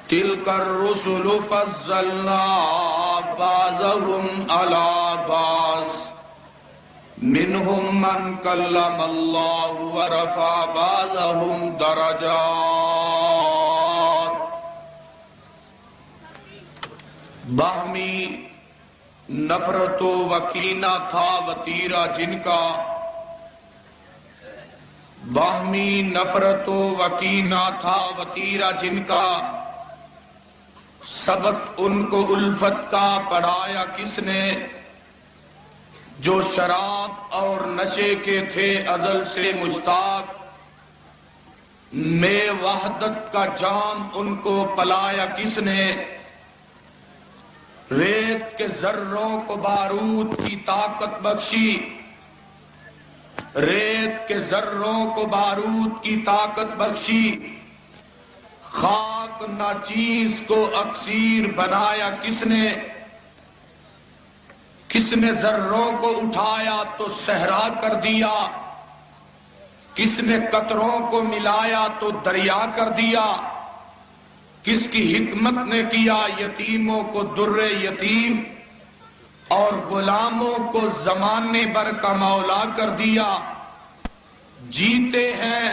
تلك الرسل فضلنا بعضهم على بعض منهم من كلم الله ورفع بعضهم درجات۔ باہمی نفرت و وکینہ تھا وتیرہ جن کا، باہمی نفرت و وکینہ تھا وتیرہ جن کا، سبق ان کو الفت کا پڑھایا کس نے؟ جو شراب اور نشے کے تھے ازل سے مشتاق، میں وحدت کا جام ان کو پلایا کس نے؟ ریت کے ذروں کو بارود کی طاقت بخشی، ریت کے ذروں کو بارود کی طاقت بخشی، خاک ناچیز کو اکسیر بنایا کس نے؟ کس نے ذروں کو اٹھایا تو صحرا کر دیا، کس نے قطروں کو ملایا تو دریا کر دیا، کس کی حکمت نے کیا یتیموں کو در یتیم اور غلاموں کو زمانے بھر کا مولا کر دیا؟ جیتے ہیں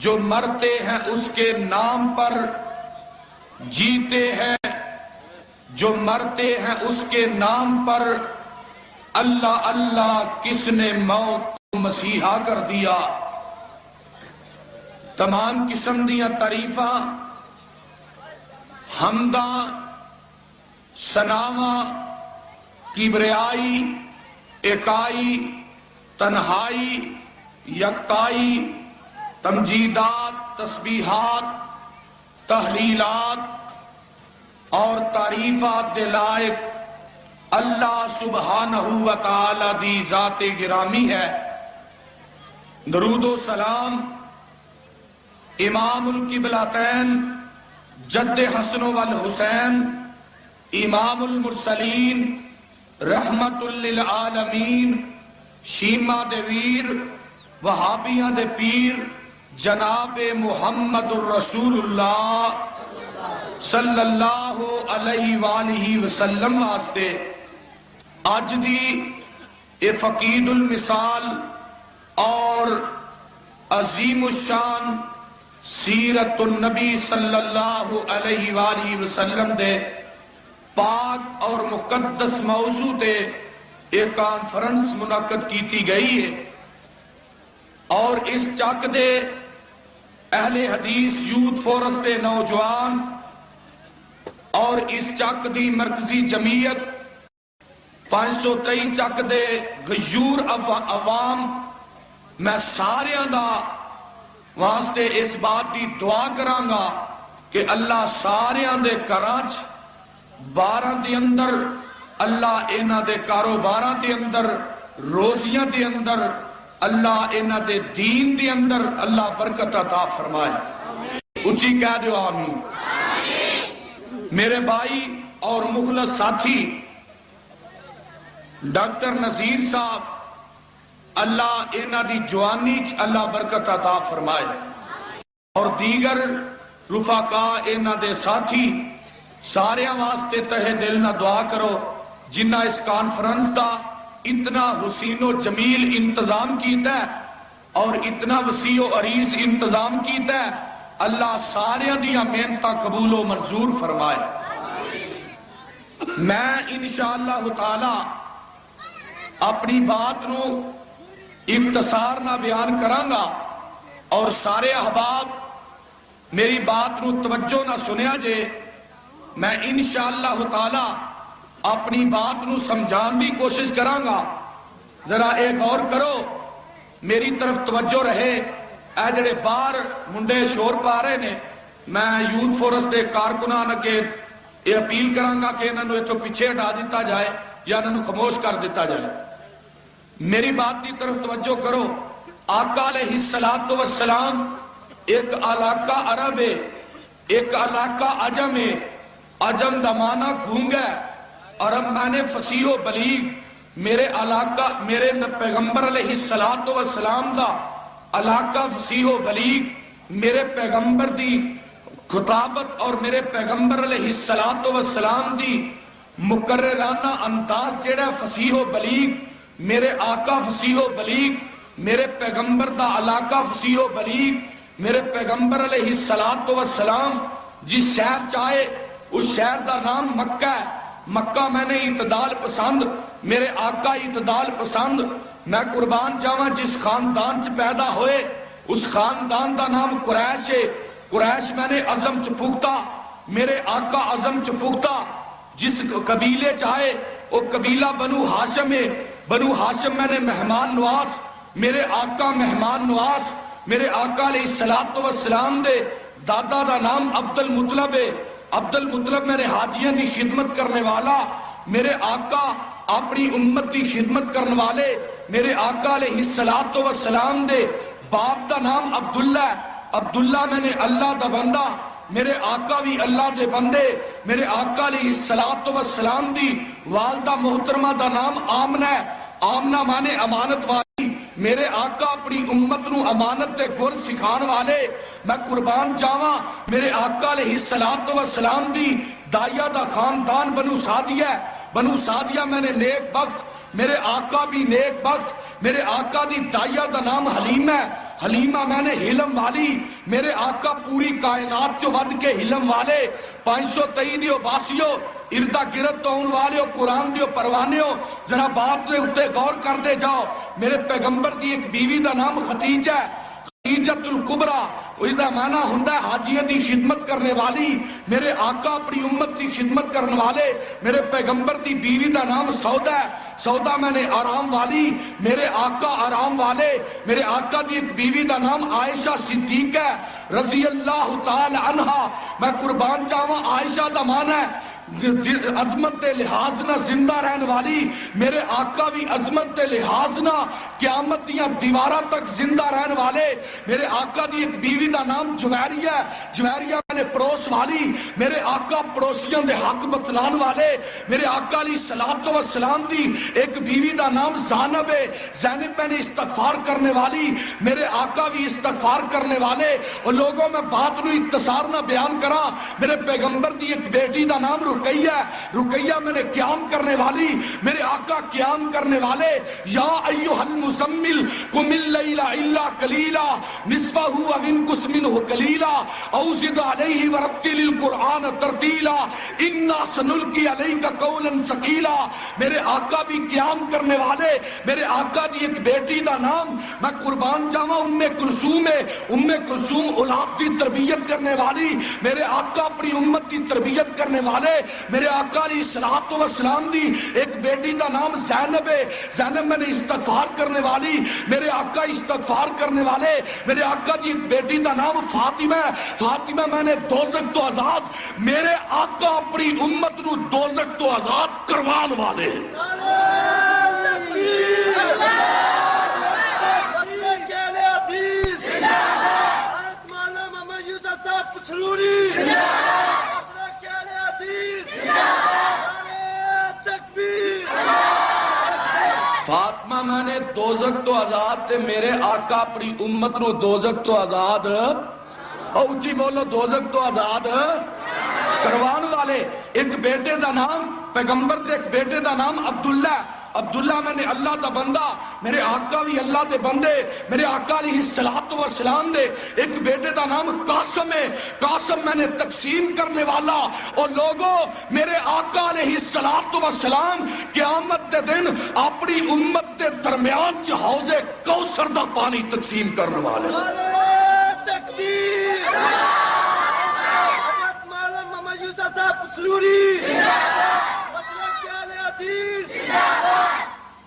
جو مرتے ہیں اس کے نام پر، جیتے ہیں جو مرتے ہیں اس کے نام پر، اللہ اللہ کس نے موت کو مسیحا کر دیا؟ تمام قسم دیاں تعریفاں، حمداں، ثناواں، کبریائی، اکائی، تنہائی، یکتائی، تمجیدات، تسبیحات، تحلیلات اور تعریفات دے لائق اللہ سبحانہ و تعالی دی ذات گرامی ہے۔ درود و سلام امام القبلتین جد حسن والحسین امام المرسلین رحمت للعالمین شیمہ دے ویر وہابیاں دے پیر جناب محمد الرسول اللہ صلی اللہ علیہ وآلہ وسلم واسطے آج دی اے فقید المثال اور عظیم الشان سیرت النبی صلی اللہ علیہ وآلہ وسلم دے پاک اور مقدس موضوع دے ایک کانفرنس منعقد کیتی گئی ہے، اور اس چک دے اہل حدیث یوتھ فورس دے نوجوان اور اس چک دی مرکزی جمعیت 523 چک دے غیور عوام، میں ساریاں دا واسطے اس بات دی دعا کرانگا کہ اللہ ساریاں دے کرانچ 12 دے اندر، اللہ اینا دے کاروباراں دے اندر، روزیاں دے اندر، اللہ اینا دے دین دے اندر اللہ برکت عطا فرمائے۔ اچھی کہہ دو آمین۔ میرے بھائی اور مخلص ساتھی ڈاکٹر نذیر صاحب، اللہ اینا دی جوانی اللہ برکت عطا فرمائے، اور دیگر رفقا اینا دے ساتھی سارے واسطے تہہ دل نہ دعا کرو جنہ اس کانفرنس دا اتنا حسین و جمیل انتظام کیتا ہے اور اتنا وسیع و عریض انتظام کیتا ہے، اللہ سارے دیاں محنتاں قبول و منظور فرمائے۔ میں انشاءاللہ تعالی اپنی بات نو اختصار نہ بیان کرانگا، اور سارے احباب میری بات نو توجہ نہ سنیا جے، میں انشاءاللہ تعالی اپنی بات نو سمجھان بھی کوشش کرانگا۔ ذرا ایک اور کرو، میری طرف توجہ رہے، اے جڑے باہر منڈے شور پا رہے نے، میں یوتھ فورس دے کارکنان کے یہ اپیل کرانگا کہ انہوں نے تو پیچھے ہٹا دیتا جائے یا انہوں نے خاموش کر دیتا جائے۔ میری بات کی طرف توجہ کرو۔ آقا علیہ السلام ایک علاقہ عرب ہے، ایک علاقہ عجم ہے، عجم دا معنی گونگا ہے، عرب معنی فصیح و بلیغ۔ میرے علاقہ، میرے پیغمبر علیہ السلام دا علاقہ فصیح و بلیغ، میرے پیغمبر دی خطابت اور میرے پیغمبر علیہ السلام دی مقررانہ انداز جڑا فصیح و بلیغ، میرے آقا فصیح و بلیغ، میرے پیغمبر دا علاقہ فصیح و بلیغ، میرے پیغمبر علیہ السلام جس شہر چاہے اس شہر دا نام مکہ ہے۔ مکہ میں نے اعتدال پسند، میرے آقا اعتدال پسند۔ میں قربان جاواں جس خاندان چ پیدا ہوئے اس خاندان دا نام قریش ہے۔ قریش میں نے عزم چ پختہ، میرے آقا عزم چ پختہ۔ جس قبیلے چاہے وہ قبیلہ بنو ہاشم ہے، بنو ہاشم میں نے مہمان نواز، میرے آقا مہمان نواز۔ میرے آقا علیہ السلام دے دادا دا نام عبد المطلب ہے، عبد المطلب میں نے حاجیاں دی خدمت کرنے والا۔ میرے آقا اپنی امت دی خدمت کرنے والے۔ میرے آقا علیہ السلام دے باپ دا نام عبداللہ ہے، عبداللہ میں نے اللہ دا بندہ۔ میرے آقا بھی اللہ دے بندے۔ میرے آقا علیہ السلام دی والدہ محترمہ دا نام آمنہ ہے، آمنہ مانے امانت والی۔ میرے آقا اپنی امت نو امانت دے گر سکھان والے۔ میں قربان جاواں میرے آقا علیہ السلام دی دائیا دا خاندان بنو سعدیہ ہے، بنو سعدیہ میں نے نیک بخت، میرے آقا بھی نیک بخت۔ میرے آقا دی دائیا دا نام حلیمہ ہے، حلیمہ میں نے حلم والی۔ میرے آقا پوری کائنات چو ود کے حلم والے۔ 523 دیو باسیو اردہ گرد تو ان والے قرآن دیو پروانے ہو، ذرا بات دے اتے غور کر دے جاؤ۔ میرے پیغمبر دی ایک بیوی دا نام خدیجہ ہے، خدیجۃ الکبریٰ، اس دا معنی ہوندا ہے حاجیہ دی خدمت کرنے والی۔ میرے آقا اپنی امت دی خدمت کرنے والے۔ میرے پیغمبر دی بیوی دا نام سودا ہے، سودا میں نے آرام والی۔ میرے آقا آرام والے۔ میرے آقا دی ایک بیوی دا نام عائشہ صدیق ہے رضی اللہ تعالی عنہا۔ میں قربان چاہواں عائشہ دا معنی ہے عظمت دے لحاظ نہ زندہ رہن والی۔ میرے آقا بھی عظمت دے لحاظ نہ قیامت دیاں دیواراں تک زندہ رہن والے۔ میرے آقا دی ایک بیوی دا نام جویریہ ہے، جویریہ میں نے پڑوس والی۔ میرے آقا پڑوسیاں دے حق بتلان والے۔ میرے آقا علیہ السلام دی ایک بیوی دا نام زینب ہے، زینب میں نے استغفار کرنے والی۔ میرے آقا بھی استغفار کرنے والے۔ اور لوگوں میں بات نو اختصار نہ بیان کرا، میرے پیغمبر دی ایک بیٹی دا نام رقیہ، رقیہ میں نے قیام کرنے والی۔ میرے آقا قیام کرنے والے۔ یا ایھا المزمل قم اللیل الا قلیلا نصفہ او انقص منہ قلیلا او زد علیہ ورتل القرآن ترتیلا انا سنلقی علیک قولا ثقیلا۔ میرے آقا بھی قیام کرنے والے۔ میرے آقا دی ایک بیٹی دا نام میں قربان جاواں ام کلثوم ہے، ام کلثوم اولاد دی تربیت کرنے والی۔ میرے آقا اپنی امت دی تربیت کرنے والے۔ میرے آقا علیہ السلام دی ایک بیٹی دا نام زینب ہے، زینب میں نے استغفار کرنے والی۔ میرے آقا استغفار کرنے والے۔ میرے آقا دی ایک بیٹی دا نام فاطمہ ہے، فاطمہ میں نے دوزخ تو آزاد۔ میرے آقا اپنی امت نو دوزخ تو آزاد کروان والے۔ فاطمہ میں نے دوزخ تو آزاد تے میرے آقا اپنی امت نو دوزخ تو آزاد، او اچھی بولو دوزخ تو آزاد کروان والے۔ ایک بیٹے دا نام پیغمبر دے ایک بیٹے دا نام عبداللہ، عبداللہ میں نے اللہ دا بندہ۔ میرے آقا بھی اللہ دے بندے۔ میرے آقا علیہ السلام دے ایک بیٹے دا نام قاسم ہے، قاسم میں نے تقسیم کرنے والا۔ اور لوگوں میرے آقا علیہ السلام قیامت دے دن اپنی امت دے درمیان چ حوض کوثر دا پانی تقسیم کرنے والے۔ تکبیر! حضرت مولانا محمد یوسف صاحب پسلوری،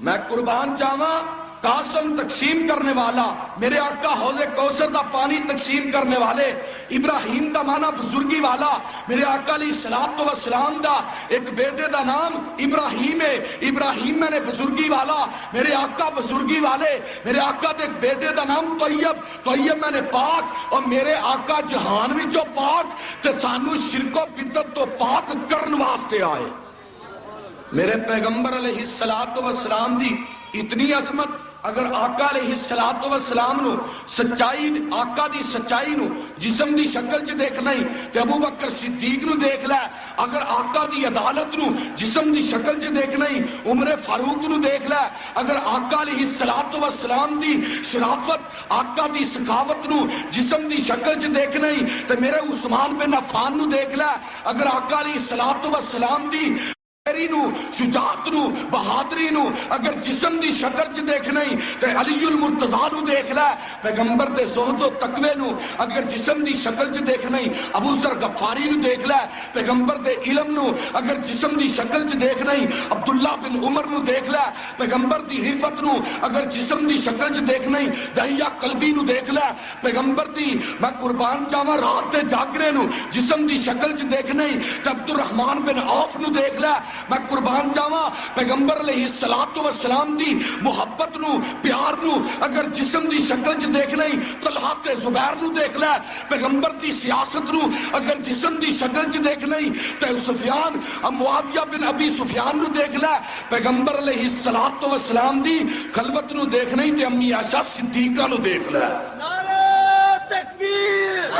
میں قربان جاواں قاسم تقسیم کرنے والا۔ میرے آقا حوض کوثر دا پانی تقسیم کرنے والے۔ ابراہیم دا معنی بزرگی والا۔ میرے آقا علیہ السلام دا ایک بیٹے دا نام ابراہیم ہے، ابراہیم میں نے بزرگی والا۔ میرے آقا بزرگی والے۔ میرے آقا دے ایک بیٹے دا نام طیب، طیب میں نے پاک۔ اور میرے آقا جہان وچوں پاک تے سانو شرک و بدعت تو پاک کرن واسطے آئے۔ میرے پیغمبر علیہ السلام دی اتنی عظمت اگر آقا علیہ الصلوۃ والسلام نو سچائی آقا دی سچائی نو جسم دی شکل چ دیکھنا ہی تے ابو بکر صدیق نو دیکھ لے، اگر آقا دی عدالت نو جسم دی شکل چ دیکھنا ہی عمر فاروق نو دیکھ لے، اگر آقا علیہ الصلوۃ والسلام دی شرافت آقا دی سخاوت نو جسم دی شکل چ دیکھنا ہی تے میرے عثمان بن عفان نو دیکھ لے، اگر آقا علیہ الصلوۃ والسلام دی شجاعت نو بہادری نو اگر جسم دی شکل چ دیکھنا ہی تے علی المرتضیٰ نو دیکھ لے، پیغمبر دے زہد و تقوی نو اگر جسم دی شکل چ دیکھنا ہی ابو ذر غفاری نو دیکھ لے، پیغمبر دے علم نو اگر جسم دی شکل چ دیکھنا ہی عبداللہ بن عمر نو دیکھ لے، پیغمبر دی رفت نو اگر جسم دی شکل چ دیکھنا ہی دہیا قلبی نو دیکھ لے، پیغمبر دی میں قربان جاواں رات تے جاگرے نو جسم دی شکل چ دیکھنا ہی تے عبد الرحمن بن عوف نو دیکھ لے، میں قربان جاواں پیغمبر علیہ الصلوۃ والسلام دی محبت نو پیار نو اگر جسم دی شکل چ دیکھنا ہی طلحہ تے زبیر نو دیکھ لے، پیغمبر دی سیاست نو اگر جسم دی شکل چ دیکھنا ہی تے سفیان معاویہ بن ابی سفیان نو دیکھ لے، پیغمبر علیہ الصلوۃ والسلام دی خلوت نو دیکھنا ہی تے امی عائشہ صدیقہ نو دیکھ لے۔ نعرہ تکبیر،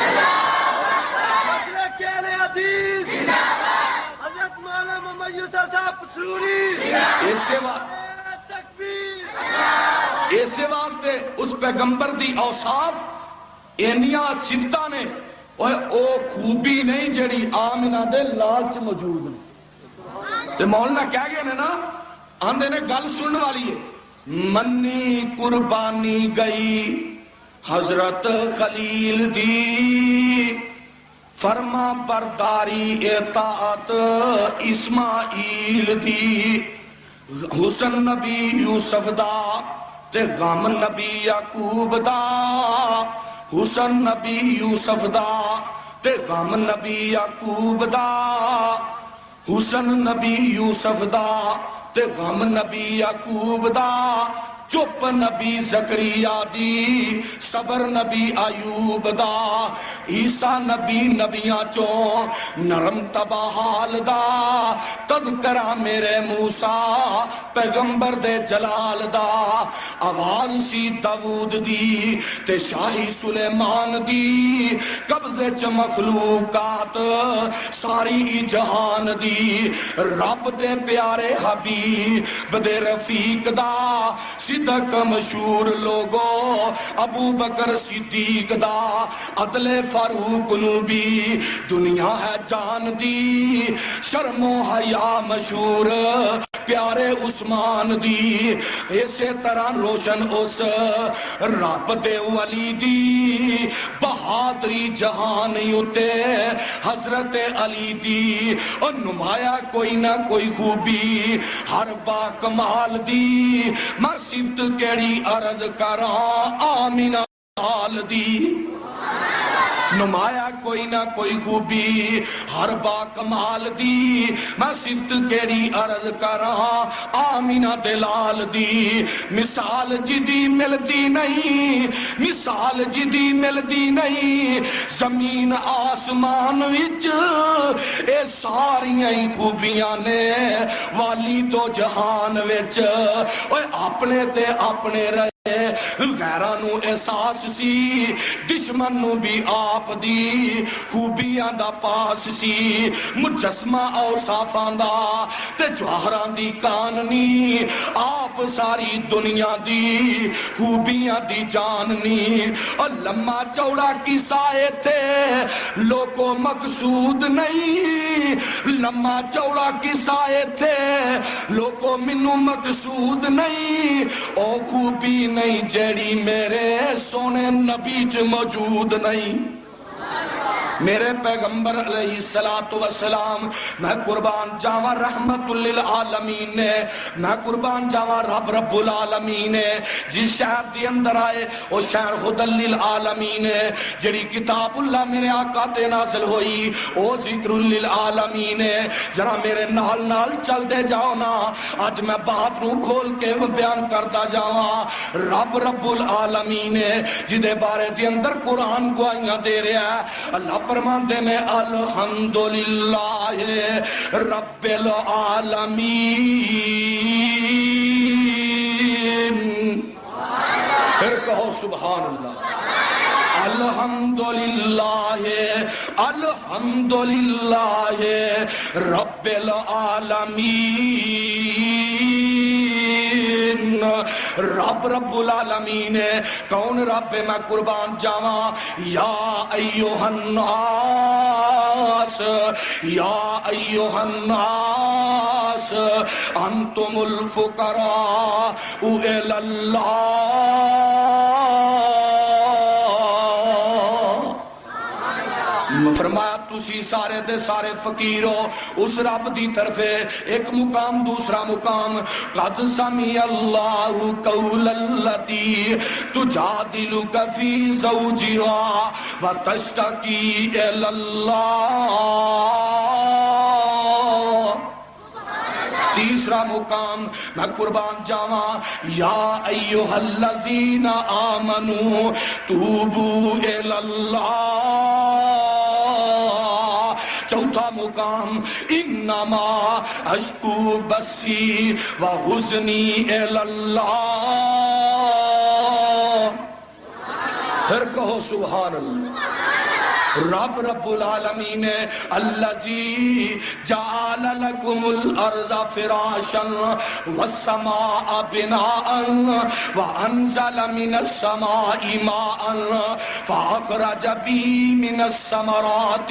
مسلک اہل حدیث، حضرت مولانا محمد یوسف صاحب سوری، اسے واسطے اس پیغمبر دی اوصاف اینیاں صفتاں نے او خوبی نہیں جڑی آمنہ دے لال چ موجود نے تے مولانا کہہ گئے نے نا آندے نے گل سننے والی ہے، منی قربانی گئی حضرت خلیل دی، فرما برداری اطاعت اسماعیل دی، حسن نبی یوسف دا تے غم نبی یعقوب دا، حسن نبی یوسف دا تے غم نبی یعقوب دا، حسن نبی یوسف دا تے غم نبی یعقوب دا، چپ نبی زکریا دی صبر نبی ایوب دا، عیسیٰ نبی نبیاں چوں نرم تباہال دا، تذکرہ میرے موسیٰ پیغمبر دے جلال دا، آواز سی داود دی تے شاہی سلیمان دی، قبضے چ مخلوقات ساری جہان دی، رب دے پیارے حبیب دے رفیق دا، صدق مشہور لوگو ابو بکر صدیق دا، عدل فاروق نو بھی دنیا ہے جان دی، شرم و حیا مشہور پیارے عثمان دی، اسی طرح روشن اس رب دے ولی دی، بہادری جہان اتے حضرت علی دی، اور نمایا کوئی نہ کوئی خوبی ہر با کمال دی، میں صفت کیڑی عرض کراں آمینہ حال دی، نمایا کوئی نہ کوئی خوبی ہر با کمال دی، میں صفت کیڑی عرض کراں آمینہ دلال دی، مثال جدی ملدی نہیں، مثال جدی ملدی نہیں، زمین آسمان وچ اے ساریاں خوبیاں نے والی دو جہان وچ، اوے اپنے تے اپنے رہے غیرانو احساس سی، دشمن نو بھی آپ دی خوبیاں دا پاس سی، مجسمہ اوصافاں دا تے جوہران دی کاننی، آپ ساری دنیا دی خوبیاں دی جاننی، اور لمحہ چوڑا قصہ تھے لوگوں مقصود نہیں، لمحہ چوڑا قصہ تھے لوگوں منو مقصود نہیں، او خوبی نہیں جیڑی میرے سونے نبی چ موجود نہیں، میرے پیغمبر علیہ السلام میں قربان جاواں رحمت للعالمین نے، میں قربان جاواں رب العالمین نے، جس شہر دی اندر آئے وہ شہر ہدی للعالمین ہے، جڑی کتاب اللہ میرے آقا تے نازل ہوئی وہ ذکر للعالمین ہے، ذرا میرے نال نال چل دے جاؤ نا، آج میں بات نو کھول کے بیان کردا جاواں، رب العالمین ہے جدے بارے دی اندر قرآن گواہیاں دے رہا ہے، اللہ فرماندے میں الحمدللہ رب العالمین، پھر کہو سبحان اللہ۔ الحمدللہ الحمدللہ رب العالمین۔ رب رب العالمین ہے، کون رب ہے؟ میں قربان جاواں۔ یا ایھا الناس یا ایھا الناس انتم الفقراء الی اللہ۔ فرمایا تسی سارے دے سارے فقیر ہو اس رب دی طرف۔ ایک مقام، دوسرا مقام، قد سمع اللہ قول التی تجادلک فی زوجہا وتشتکی الی اللہ۔ تیسرا مقام میں قربان جاواں، یا ایھا الذین آمنوا توبوا الی اللہ۔ چوتھا مقام، انما اشکو بثی وحزنی الی اللہ۔ پھر کہو سبحان اللہ۔ رب رب العالمین الذی جعل لکم الارض فراشا والسماء بناء وانزل من السماء ماء فاخرج به من الثمرات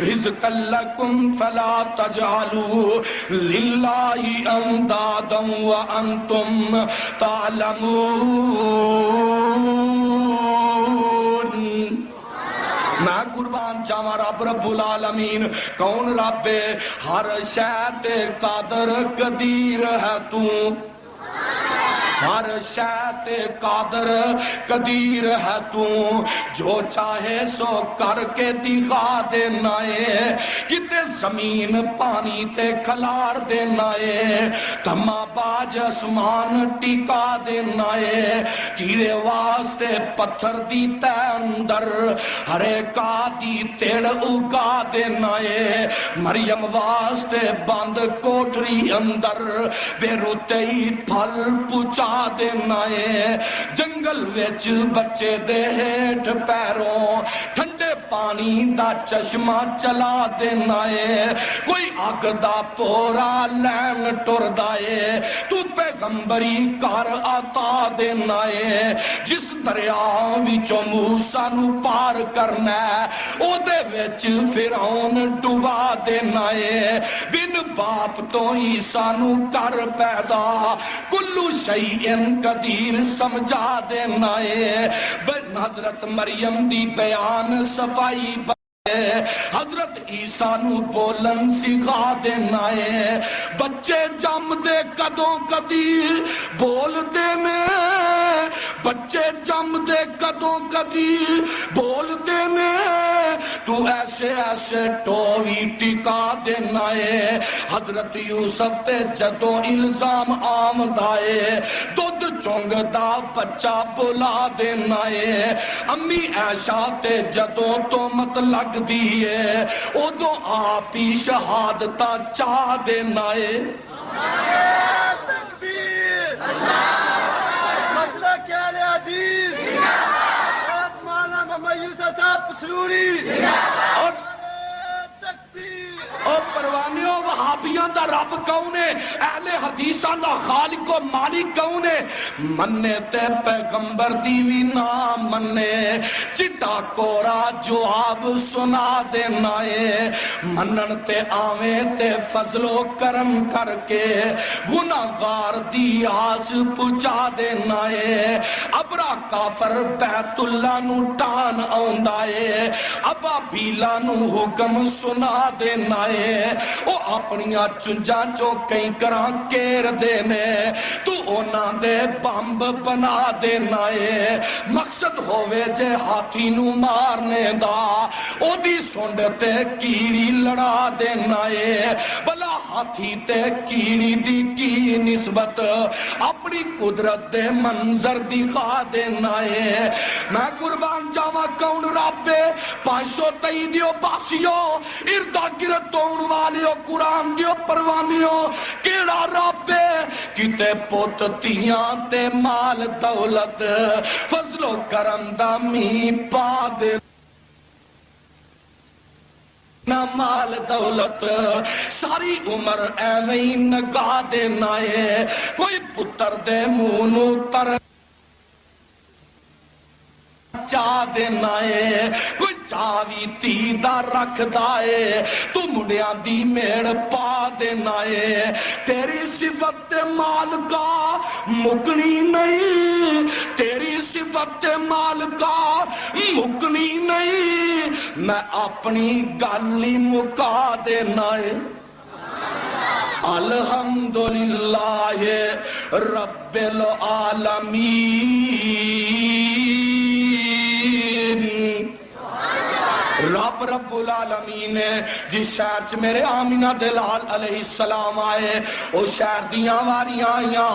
رزقا لکم فلا تجعلوا للہ اندادا وانتم تعلمون۔ میں قربان جاواں، رب رب العالمین کون رب ہے؟ ہر شے تے قادر قدیر ہے تو، ہر شے تے قادر قدیر ہے تو، جو چاہے سو کر کے دکھا دینا ہے، کتے زمین پانی تے کھلار دینا ہے، تھما باج اسمان ٹکا دینا ہے، کیڑے واسطے پتھر دی تے اندر ہرے کا دی تیڑ اگا دینا ہے، مریم واسطے بند کوٹری اندر بے روتے ہی پھل پچا دینا ہے، جنگل وچ بچے دے ہیٹھ پیروں ٹھنڈے پانی دا چشمہ چلا دینا ہے، کوئی اگ دا پورا لین ٹردا ہے، تو پیغمبری کر عطا دینا ہے، جس دریا وچوں موسیٰ نو پار کرنا ہے او دے وچ فرعون ڈبا دینا ہے، بن باپ تو عیسیٰ نو کر پیدا کلو شیئن قدیر سمجھا دینا ہے، حضرت مریم دی بیان صفائی حضرت عیسیٰ نو بولن سکھا دینا ہے، بچے جم دے کدوں کدی بول دینے، بچے جم دے کدوں کدی بول دینے، تو ایسے ایسے ٹوئی ٹکا دینا ہے، حضرت یوسف تے جدوں الزام آمدائے دودھ چونگ دا بچہ بلا دینا ہے، امی عائشہ تے جدوں تو مت لگ دیئے او دو آپ ہی شہادتہ چاہ دینا ہے۔ تکبیر، مسئلہ کیا لے حدیث، مولانا محمد یوسف صاحب پسروری، او پروانیوں وہابیاں دا رب کون ہے؟ اہل حدیثاں دا خالق و مالک کون ہے؟ مننے تے پیغمبر دیوی نہ مننے، چٹا کورا جواب سنا دینا ہے، منن تے آویں تے فضل و کرم کر کے گناہگار دی آس پچا دینا ہے، ابرا کافر بیت اللہ نو ٹان آوندا ہے، ابا بیلا نو حکم سنا دینا ہے، او اپنیاں چنجاں چو کئی کراں کیر دینے، تو اونا دے بمب بنا دینا ہے، مقصد ہوئے جے ہاتھی نو مارنے دا او دی سونڈ تے کیڑی لڑا دینا ہے، بلا ہاتھی تے کیڑی دی کی نسبت اپنی قدرت دے منظر دکھا دینا ہے۔ میں قربان جاواں کون رب 523 دیو باسیو اردا گرد دون والیو قرآن دیو پروانیو کیڑا رب ربے کتے پوت تیاں تے مال دولت فضل و کرم دا می پا دے نہ مال دولت ساری عمر ایویں نگاہ دینا ہے کوئی پتر دے مونو تر چاہ دینا ہے کوئی چاوی تیدہ رکھ دائے تو مڑیاں دی میڑ پا دینا ہے تیری صفت مال کا مکنی نہیں تیری صفت مال کا مکنی نہیں میں اپنی گالی مکا دینا ہے الحمدللہ رب العالمین رب العالمین جس شہر چ میرے آمینہ دلال علیہ السلام آئے او شہر دیاں واریاں آئیاں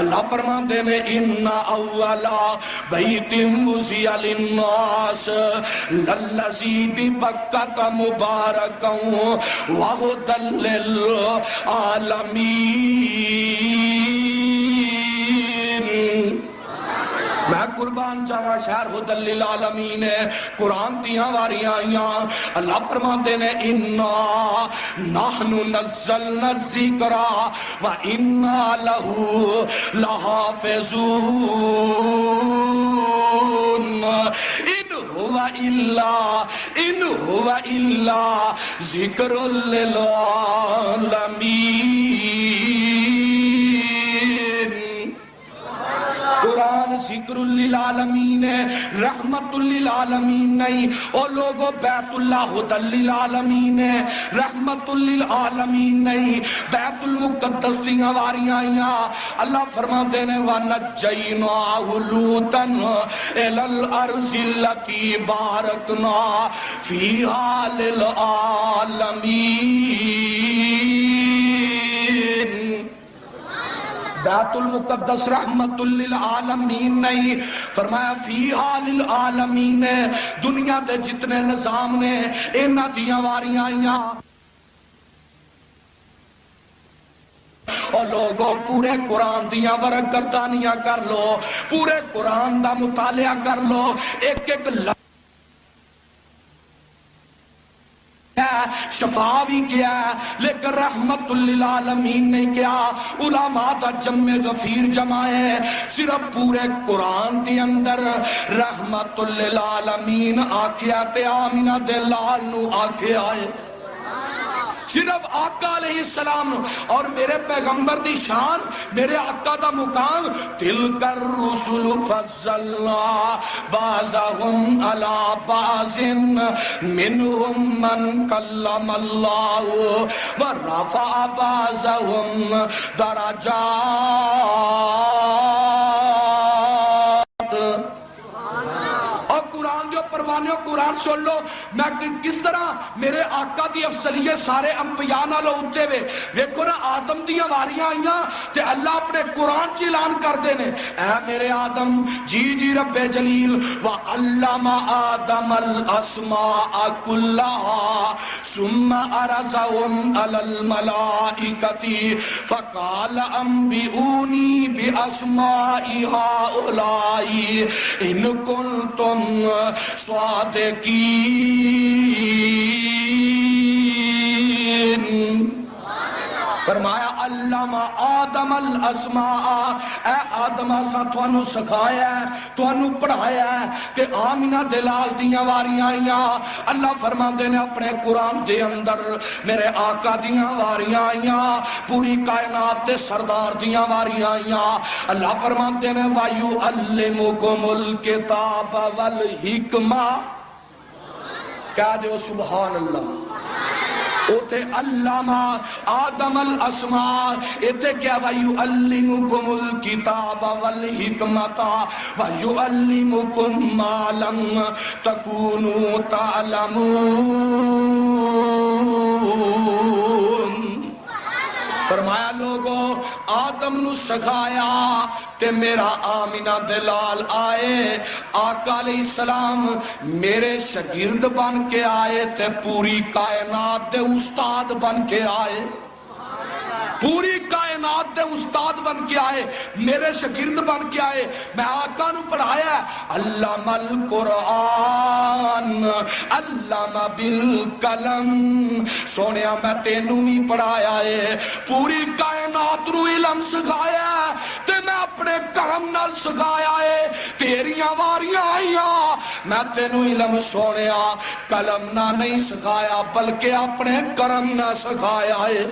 اللہ فرماندے نے اِنَّا أَوَّلَا بَيْتٍ وُضِعَ لِلنَّاسِ لَلَّذِي بِبَكَّةَ مُبَارَكًا وَهُدًى لِّلْعَالَمِينَ میں قربان چاہوا شہر ہدی للعالمین ہے قرآن دیاں واریاں آئیاں اللہ فرماتے نے اِنَّا نَحْنُ نَزَّلْنَا الذِّكْرَ وَإِنَّا لَهُ لَحَافِظُونَ إِنْ هُوَ إِلَّا ذِكْرٌ لِّلْعَالَمِينَ قرآن ذکر للعالمین ہے رحمت للعالمین نہیں او لوگو بیت اللہ ہدی للعالمین ہے رحمت للعالمین نہیں بیت المقدس دیاں واریاں آئیاں اللہ فرما دینے وَنَجَّيْنَاهُ لُوطًا إِلَى الْأَرْضِ الَّتِي بَارَكْنَا فِيهَا لِلْعَالَمِينَ بیت المقدس رحمت للعالمین نہیں فرمایا فیہا للعالمین دنیا دے جتنے نظام نے اینا دیاں واریاں آئیاں اور لوگوں پورے قرآن دیاں ورگردانیاں کر لو پورے قرآن دا مطالعہ کر لو ایک ایک شفا بھی کیا لیکن رحمت للعالمین نہیں کیا علماء دا جمع غفیر جمع ہے صرف پورے قرآن دی اندر رحمت للعالمین آکھیا تے آمینہ دلال نو آکھیا ہے صرف آقا علیہ السلام اور میرے پیغمبر دی شان میرے آقا دا مقام تلک الرسل فضلنا بعضهم على بعض منهم من کلم اللہ ورفع بعضهم درجات پروانیوں قرآن سن لو میں کس طرح میرے آقا دی افضلیت سارے انبیاء نالوں اٹھے ہوئے ویکھو نا آدم دیاں واریاں آئیاں تے اللہ اپنے قرآن چ اعلان کر دینے اے میرے آدم جی رب جلیل وَعَلَّمَ آدَمَ الْأَسْمَاءَ كُلَّهَا ثُمَّ عَرَضَهُمْ عَلَى الْمَلَائِكَةِ فَقَالَ أَنبِئُونِي بِأَسْمَاءِ هَؤُلَاءِ إِن كُنتُمْ صادقین فرمایا علم آدم الاسماء اے آدم آسا توانو سکھایا ہے توانو پڑھایا ہے کہ آمینہ دلال دیاں واریاں آئیاں اللہ فرما دینے اپنے قرآن دے اندر میرے آقا دیاں واریاں آئیاں پوری کائنات دے سردار دیاں واریاں آئیاں اللہ فرما دینے وَيُعَلِّمُكُمُ الْكِتَابَ وَالْحِكْمَةَ کہہ دے سبحان اللہ اوتے علامہ آدم الاسماء ایتے کیا وَيُعَلِّمُكُمُ الْكِتَابَ وَالْحِكْمَةَ وَيُعَلِّمُكُمْ مَا لَمْ تَكُونُوا تَعْلَمُونَ فرمایا لوگو آدم نو سکھایا تے میرا آمینہ دلال آئے آقا علیہ السلام میرے شاگرد بن کے آئے تے پوری کائنات دے استاد بن کے آئے پوری کائنات کائنات دے استاد بن کے آئے، میرے شاگرد بن کے آئے، میں آقا نو پڑھایا ہے۔ علم القرآن علم بالقلم، سونیا میں تینوں بھی پڑھایا ہے، پوری کائنات نو علم سکھایا ہے، تے میں اپنے کرم نال سکھایا ہے۔ تیریاں واریاں آئیاں، میں تینوں علم سونیا قلم نہ نہیں سکھایا بلکہ اپنے کرم نہ سکھایا ہے،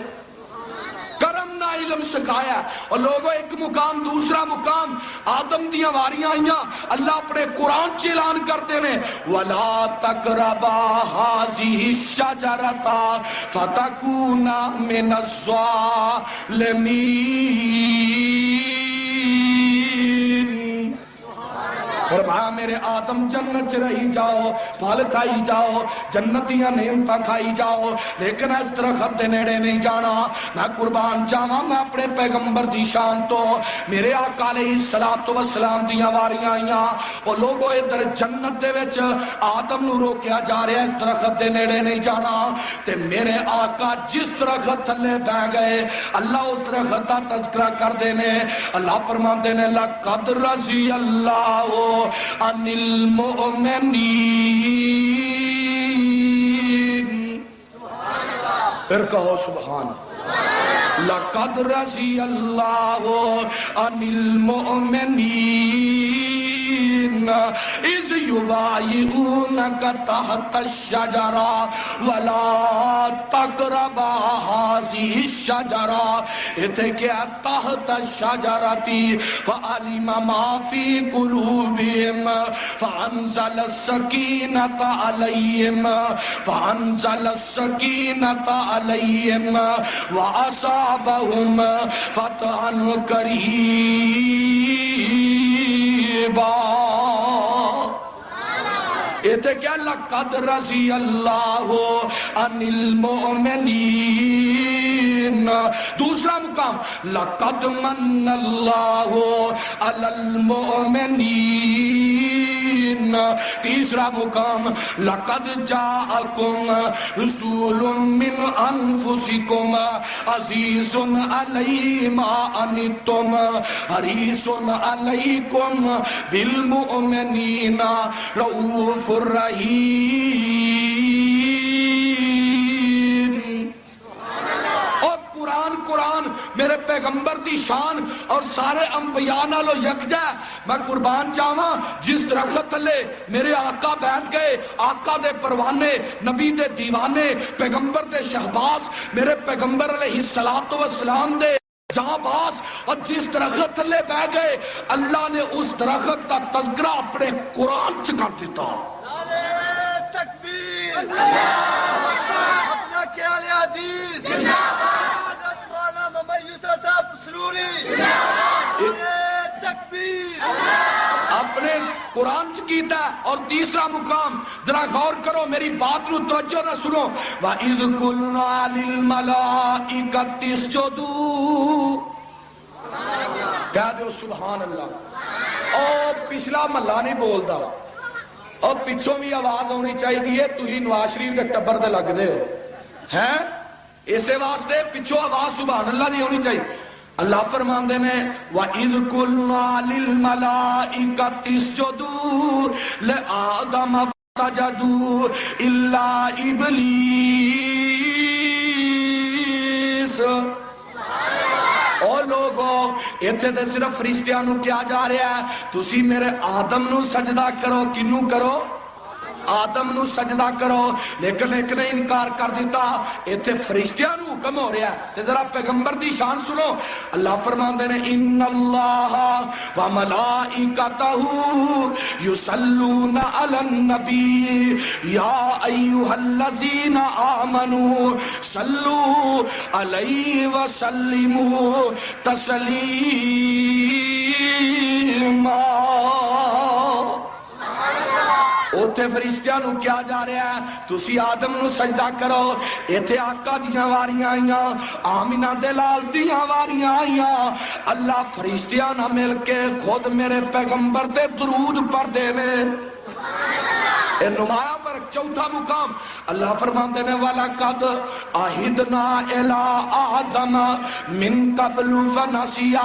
کرم نہ علم سکھایا۔ اور لوگوں ایک مقام دوسرا مقام آدم دیاں واریاں آئیاں، اللہ اپنے قرآن چلان کرتے ہیں وَلَا تَقْرَبَا هَذِهِ الشَّجَرَةَ فَتَكُونَا مِنَ الظَّالِمِينَ۔ فرمایا میرے آدم جنت چ رہی جاؤ، پھل کھائی جاؤ، جنتیاں نعمتاں کھائی جاؤ، لیکن اس درخت دے نیڑے نہیں جانا۔ میں قربان جاواں میں اپنے پیغمبر دی شان تو، میرے آقا علیہ الصلوۃ والسلام دیاں واریاں آئیاں، او لوگوں ادھر جنت دے وچ آدم نو روکیا جا رہا ہے اس درخت دے نیڑے نہیں جانا، تے میرے آقا جس درخت تھلے بہ گئے اللہ اس درخت دا تذکرہ کر دینے۔ اللہ فرماندے نے لقد رضی اللہ عن المؤمنین، پھر کہو سبحان اللہ۔ لقد رضی اللہ عن المؤمنین اذ یبایعونک تحت الشجرہ ولا تقربا هذه الشجرہ، اتھے کیا تحت الشجرہ فعلم ما فی قلوبہم فانزل السکینۃ علیہم فانزل السکینۃ علیہم وَأَصَابَهُمْ فَتْحًا قَرِيبًا۔ ایتے کیا لَقَدْ رَضِيَ اللَّهُ عَنِ الْمُؤْمِنِينَ۔ دوسرا مقام لَقَدْ مَنَّ اللَّهُ عَلَى الْمُؤْمِنِينَ۔ تیسرا مقام لَقَدْ جَاءَكُمْ رَسُولٌ مِّنْ أَنفُسِكُمْ عَزِيزٌ عَلَيْهِ مَا عَنِتُّمْ حَرِيصٌ عَلَيْكُمْ بِالْمُؤْمِنِينَ رَءُوفٌ رحیم۔ اور قرآن میرے پیغمبر دی شان اور سارے انبیاء نالو یکجا ہے۔ میں قربان جاواں جس درخت تھلے میرے آقا بیٹھ گئے، آقا دے پروانے، نبی دے دیوانے، پیغمبر دے شہباز، میرے پیغمبر علیہ الصلوۃ والسلام دے جہاں باز، اور جس درخت تھلے بہ گئے اللہ نے اس درخت کا تذکرہ اپنے قرآن چ کر دیتا۔ تکبیر، مسلک اہل حدیث، حضرت مولانا محمد یوسف صاحب سروری، تکبیر، اپنے قرآن چ کیتا ہے۔ اور تیسرا مقام ذرا غور کرو، میری بات نو توجہ نہ سنو، وَإِذْ قُلْنَا لِلْمَلَائِكَةِ اسْجُدُوا، کہہ دو سبحان اللہ۔ اور پچھلا محلہ نہیں بولدا، اور پچھوں بھی آواز ہونی چاہیے، تو ہی نواز شریف کے ٹبر دے لگ دے ہو ہیں، اسے واسطے پچھوں آواز سبحان اللہ نہیں ہونی چاہیے۔ اللہ فرماندے نے وَإِذْ قُلْنَا لِلْمَلَائِكَةِ اسْجُدُوا لِآدَمَ فَسَجَدُوا إِلَّا إِبْلِيسَ۔ اور لوگوں اتھے دے صرف فرشتیاں نو کیا جا رہا ہے، تسی میرے آدم نو سجدہ کرو، کنو کرو؟ آدم نو سجدہ کرو، لیکن ایک نے انکار کر دیتا، ایتھے فرشتیاں نو حکم ہو رہا ہے۔ تے ذرا پیغمبر دی شان سنو، اللہ فرماندے نے ان اللہ و ملائکتہ یصلون علی النبی یا ایھا الذین آمنوا صلوا علیہ وسلموا تسلیما۔ اوتھے فرشتیاں نو کیا جا رہا ہے، تسی آدم نو سجدہ کرو، ایتھے آقا دیاں واریاں آئیاں، آمینہ دلال دیاں واریاں آئیاں، اللہ فرشتیاں نہ مل کے خود میرے پیغمبر دے درود پر دینے۔ اے نمایاں پر چوتھا مقام اللہ فرماندے نے وَلَقَدْ عَهِدْنَا إِلَىٰ آدَمَ مِن قَبْلُ فَنَسِيَ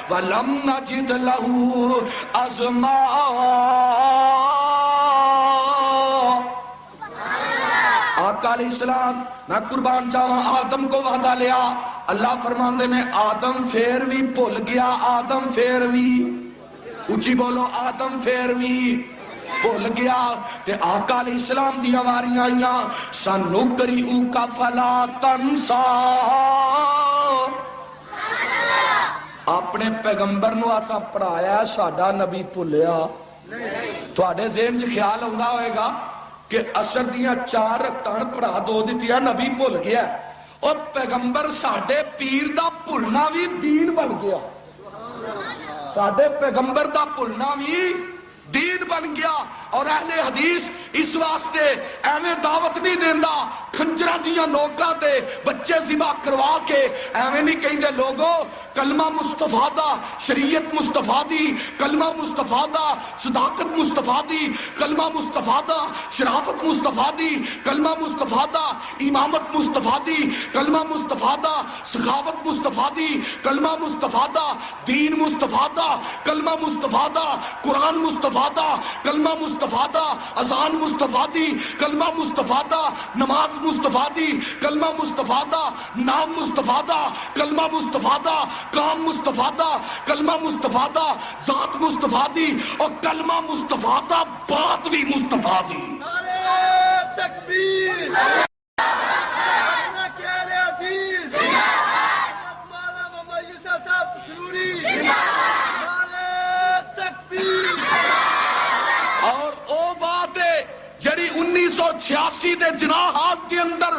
وَلَمْ نَجِدْ لَهُ عَزْمًا۔ آقا علیہ السلام میں قربان جاواں آدم کو وعدہ لیا، اللہ فرماندے نے آدم پھر بھی بھول گیا، آدم پھر بھی اچھی بولو آدم پھر بھی بھول گیا۔ تے آقا علیہ السلام دی آواریاں آئیاں سَنُقْرِئُكَ فَلَا تَنْسَا، اپنے پیغمبر نو آسا پڑھایا ساڈا نبی بھولیا۔ تواڈے ذہن چ خیال آندا ہوئے گا کہ عصر دیاں 4 رکعتاں پڑھا دو دتیاں نبی بھول گیا، اور پیغمبر ساڈے پیر دا بھولنا بھی دین بن گیا، ساڈے پیغمبر دا بھولنا بھی دین بن گیا۔ اور اہل حدیث اس واسطے ایویں دعوت نہیں دیندا کھنجراں دیاں نوکاں تے بچے ذبح کروا کے ایویں نہیں کہندے لوگو کلمہ مصطفیٰ دا، شریعت مصطفیٰ دی، کلمہ مصطفیٰ دا، صداقت مصطفیٰ دی، کلمہ مصطفیٰ دا، شرافت مصطفیٰ دی، کلمہ مصطفیٰ دا، امامت مصطفیٰ دی، کلمہ مصطفیٰ دا، سخاوت مصطفیٰ دی، کلمہ مصطفیٰ دا، دین مصطفیٰ دا، کلمہ مصطفیٰ دا، قرآن مصطفیٰ دا، کلمہ مصطفیٰ دا، اذان مصطفیٰ دی، کلمہ مصطفیٰ دا، نماز مصطفیٰ دی، کلمہ مصطفیٰ دا، نام مصطفیٰ دا، کلمہ مصطفیٰ دا، کام مصطفیٰ دا، کلمہ مصطفیٰ دا، ذات مصطفیٰ دی، اور کلمہ مصطفیٰ دا بات بھی مصطفیٰ دی۔ نعرہ تکبیر، نعرہ کہلِ عزیز، مولانا محمد یوسف صاحب سروری، نعرہ تکبیر۔ اور او بات ہے جڑی 1986 دے جناحات کے اندر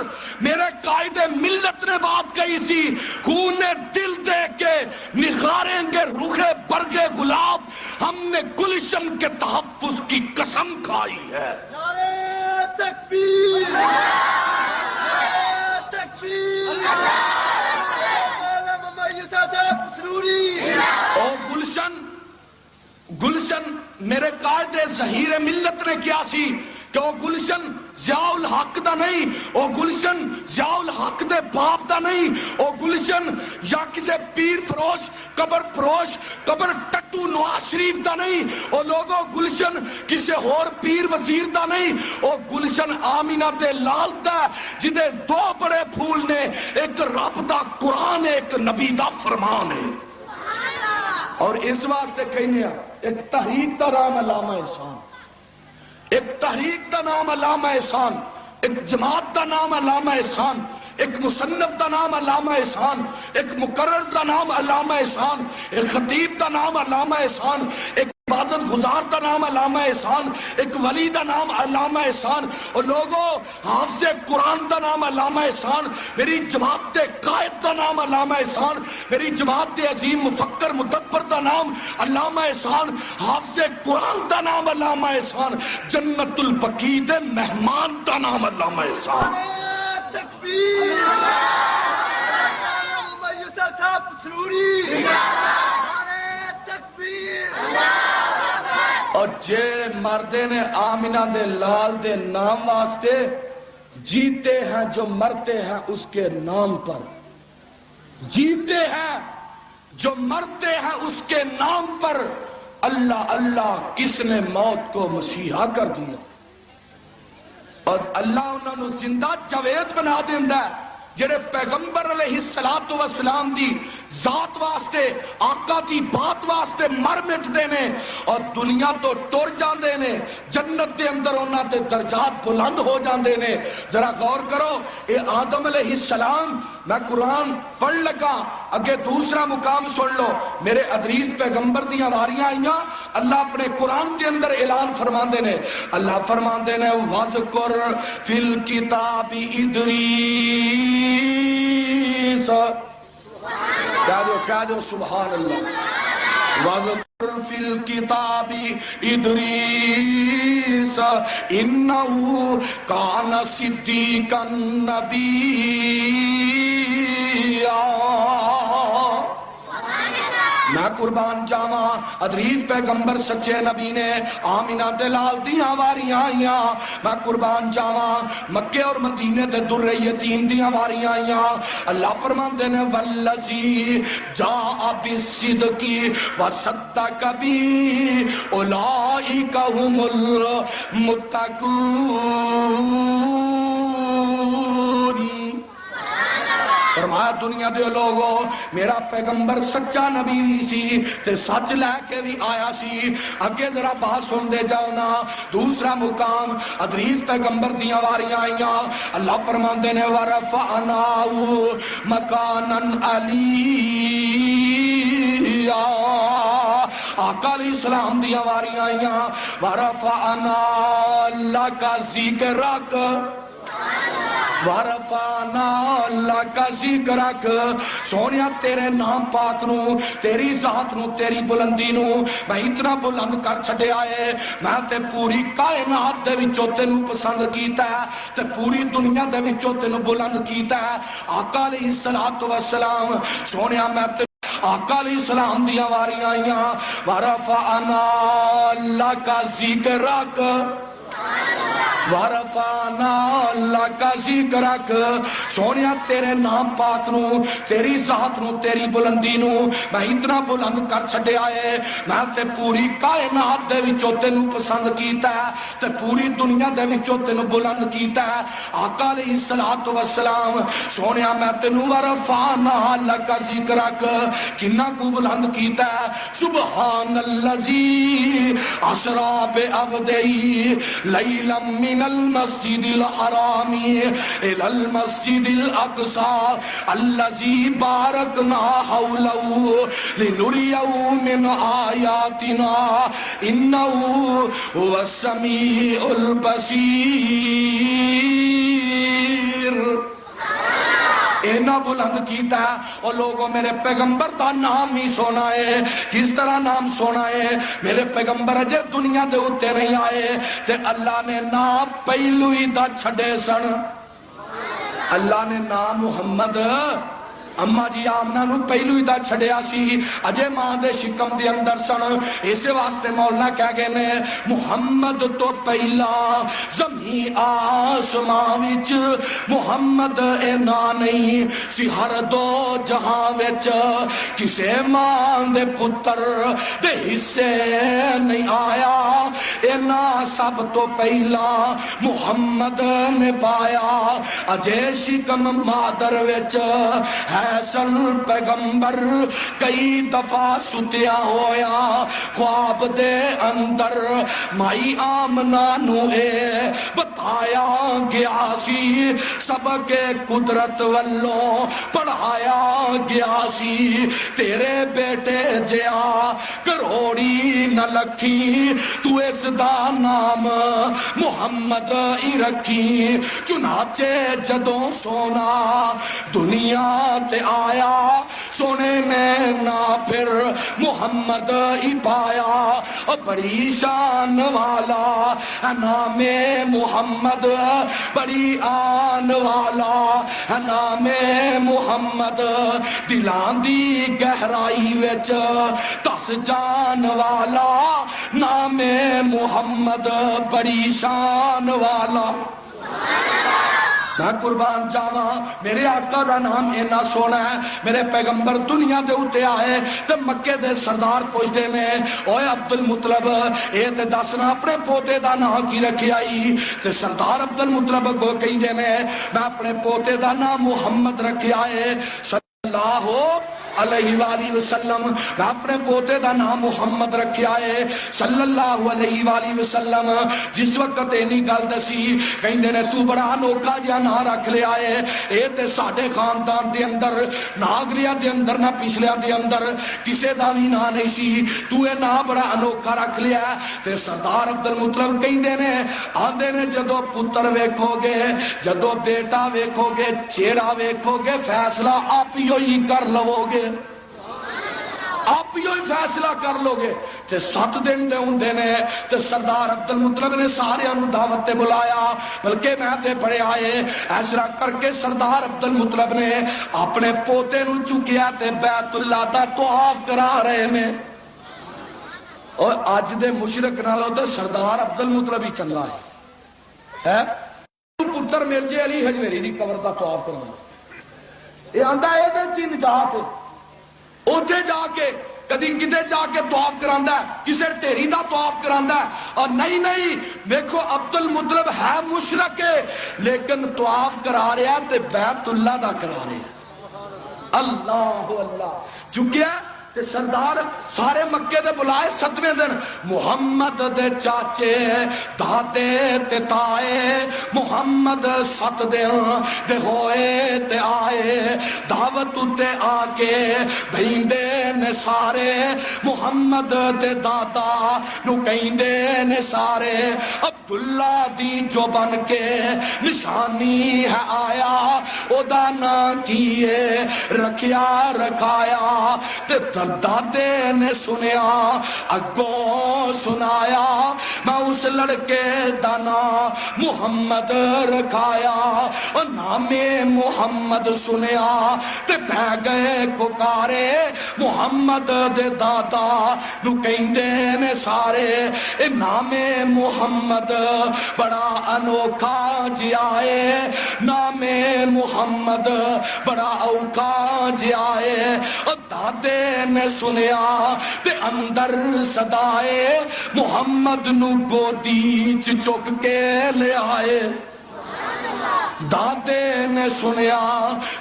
میرے قائد ملت نے بات کہی تھی، خون دل دے کے نکھاریں گے رخ برگ گلاب، ہم نے گلشن کے تحفظ کی قسم کھائی ہے۔ نعرہ تکبیر، نعرہ تکبیر، مولانا محمد یوسف صاحب سروری۔ او گلشن میرے قائد ظہیر ملت نے کیا سی کہ وہ گلشن ضیاء الحق دا نہیں، وہ گلشن ضیاء الحق دے باپ دا نہیں، وہ گلشن یا کسے پیر فروش قبر فروش قبر ٹٹو نواز شریف دا نہیں، وہ لوگوں گلشن کسے اور پیر وزیر دا نہیں، وہ گلشن آمینہ دے لال دا جدے 2 بڑے پھول نے، ایک رب دا قرآن ایک نبی دا فرمان ہے۔ اور اس واسطے کہنے ایک تحریک دا نام علامہ احسان، ایک تحریک دا نام علامہ احسان، ایک جماعت دا نام علامہ احسان، ایک مصنف دا نام علامہ احسان، ایک مقرر دا نام علامہ احسان، ایک خطیب دا نام علامہ احسان، ایک عبادت گزار دا نام علامہ احسان، ایک ولی دا نام علامہ احسان، اور لوگوں حافظ قرآن دا نام علامہ احسان، میری جماعت دے قائد دا نام علامہ احسان، میری جماعت دے عظیم مفکر مدبر دا نام علامہ احسان، حافظ قرآن دا نام علامہ احسان، جنت البقیع دے مہمان دا نام علامہ احسان۔ نعرہ تکبیر، مولانا محمد یوسف صاحب سروری، نعرہ تکبیر۔ اور جے مردے نے آمینہ دے لال دے نام واسطے جیتے ہیں جو مرتے ہیں اس کے نام پر، جیتے ہیں جو مرتے ہیں اس کے نام پر، اللہ اللہ کس نے موت کو مسیحا کر دیا، اور اللہ انہوں نے زندہ جاوید بنا دیندہ ہے جڑے پیغمبر علیہ السلام دی ذات واسطے آقا دی بات واسطے مر مٹ دینے اور دنیا تو ٹر جاندے نے، جنت دے اندر انہاں تے درجات بلند ہو جاندے نے۔ ذرا غور کرو، اے آدم علیہ السلام، میں قرآن پڑھ لگا اگے دوسرا مقام سن لو، میرے ادریس پیغمبر دیاں واریاں آئیاں، اللہ اپنے قرآن کے اندر اعلان فرماندے نے، اللہ فرماندے نے وَذْكُرْ فِي الْكِتَابِ إِدْرِيسَ، کہہ دو سبحان اللہ، وَذْكُرْ فِي الْكِتَابِ إِدْرِيسَ إِنَّهُ كَانَ صِدِّيقًا نَبِيًّا۔ میں قربان جاواں ادریس پیغمبر سچے نبی نے آمینہ دے لال دیاں واریاں آئیاں میں قربان جاواں مکے اور مدینے دے در یتیم دیاں واریاں آئیاں اللہ فرماندے نے والذی جاء بالصدق وصدق بی اولئک هم المتقون فرمایا دنیا دے لوگو میرا پیغمبر سچا نبی بھی سی تے سچ لے کے بھی آیا سی اگے ذرا بات سن دے جاؤ نا دوسرا مقام ادریس پیغمبر دیاں واریاں آئیاں اللہ فرماندے نے ورفعناہو مکانن علیہ آقا علیہ السلام دیاں واریاں آئیاں ورفعنا لکا ذکرک وَرَفَعْنَا لَكَ ذِكْرَكَ سونیا تیرے نام پاک نو تیری ذات نو تیری بلندی نو میں اتنا بلند کر چھڑے آئے میں تے پوری کائنات دے وچوں تینو پسند کیتا ہے تے پوری دنیا دے وچوں تینو بلند کیتا ہے آقا علیہ السلام سونیا میں تے آقا علیہ السلام دیا واریاں آئیاں وَرَفَعْنَا لَكَ ذِكْرَكَ وَرَفَعْنَا لَكَ ذِكْرَكَ سونیا تیرے نام پاک نو تیری ذات نو تیری بلندی نو میں اتنا بلند کر چھڑے آئے میں تے پوری کائنات دے وچوں تینو پسند کیتا ہے تے پوری دنیا دے وچوں تینو بلند کیتا ہے آقا علیہ السلام سونیا میں تینو وَرَفَعْنَا لَكَ ذِكْرَكَ کنہ کو بلند کیتا ہے سبحان اللذی اسرا بعبدہی لیلا من المسجد الحرام الى المسجد الاقصى الذي باركنا حوله لنريه من آياتنا انه هو السميع البصير اینا بلند کیتا ہے اور لوگوں میرے پیغمبر دا نام ہی سونا ہے کس طرح نام سونا ہے میرے پیغمبر اجے دنیا دے ہوتے نہیں آئے تے اللہ نے نام پہلو ہی دا چھڑے سن اللہ نے نام محمد اما جی آمنہ نو پہلو ہی دا چھڑیا سی اجے ماں دے شکم دے اندر سن اسے واسطے مولانا کہہ گئے نے محمد تو پہلا زمین آسمان وچ محمد اینا نہیں سی ہر دو جہاں وچ کسے ماں دے پتر دے حصے نہیں آیا اینا سب تو پہلا محمد نے پایا اجے شکم مادر وچ حسن پیغمبر کئی دفعہ ستیا ہویا خواب دے اندر مائی آمنہ نوے بتایا گیا سی سبق قدرت واللو پڑھایا گیا سی تیرے بیٹے جیا کروڑی نہ لکھی تو اس دا نام محمد ہی رکھی چنانچہ جدوں سونا دنیا تے آیا سونے نے نہ پھر محمد ہی پایا بڑی شان والا نام محمد بڑی آن والا نام محمد دلان دی گہرائی وچ تس جان والا نام محمد بڑی شان والا میں قربان جاواں میرے آقا دا نام اینا سونا ہے میرے پیغمبر دنیا دے ہوتے آئے تے مکے دے سردار پوچھتے نے اوے عبدالمطلب اے تے دسنا اپنے پوتے دا نام کی رکھی آئی تے سردار عبدالمطلب کو کہیں دے میں اپنے پوتے دا نام محمد رکھی آئے اللہ علیہ وآلہ وسلم میں اپنے پوتے دا نام محمد رکھے آئے صلی اللہ علیہ وآلہ وسلم جس وقت اینی گل دسی کہیں دینے تو بڑا انوکھا جا نہ رکھ لے آئے اے تے ساڑھے خاندان دے اندر نہ اگلیا دے اندر نہ پچھلیا دے اندر کسے دا بھی نہ نہیں سی تو اے نہ بڑا انوکھا رکھ لیا تے سردار عبدالمطلب کہیں دینے آدھے نے جدو پتر ویکھو گے جدو بیٹا ویکھو گے چہرہ ویکھو گے فیصلہ آپ ہی کر لو گے آپ آپ ہی فیصلہ کر لو گے تے 7 دن دے ہوندے نے تے سردار عبد المطلب نے سارے انہوں دعوت تے بلایا بلکہ میں تے بڑے آئے ایسا کر کے سردار عبد المطلب نے اپنے پوتے نو چکیا تے بیت اللہ دا طواف کرا رہے نے اور آج دے مشرک نالوں تے سردار عبد المطلب ہی چنگا ہے پتر مل جے علی حجویری دی قبر دا طواف کرنا یہ آندا ہے دے چین جات اوتھے جا کے کدی کدے جا کے طواف کراندا ہے کسے ٹیری دا طواف کراندا ہے اور نہیں دیکھو عبد المطلب ہے مشرک ہے لیکن طواف کرا رہا ہے تے بیت اللہ دا کرا رہا ہے اللہ اللہ چکیا تے سردار سارے مکے دے بلائے 7ویں دن محمد دے چاچے دادے تے تائے محمد 7 دن دے ہوئے تے آئے دعوت تے آکے بھیندے نے سارے محمد دے دادا نو کہندے نے سارے عبداللہ دی جو بن کے نشانی ہے آیا او دانا کیے رکھیا رکھایا تے دادے نے سنیا اگوں سنایا میں اس لڑکے دانا محمد رکھایا اور نام محمد سنیا تے بہ گئے پکارے محمد دے دادا نو کہندے نے سارے اے نام محمد بڑا انوکھا جی آئے نام محمد بڑا اوکھا جی آئے اور دادے نے سنیا تے اندر صدائے محمد نو گودی چک کے لے آئے دادے نے سنیا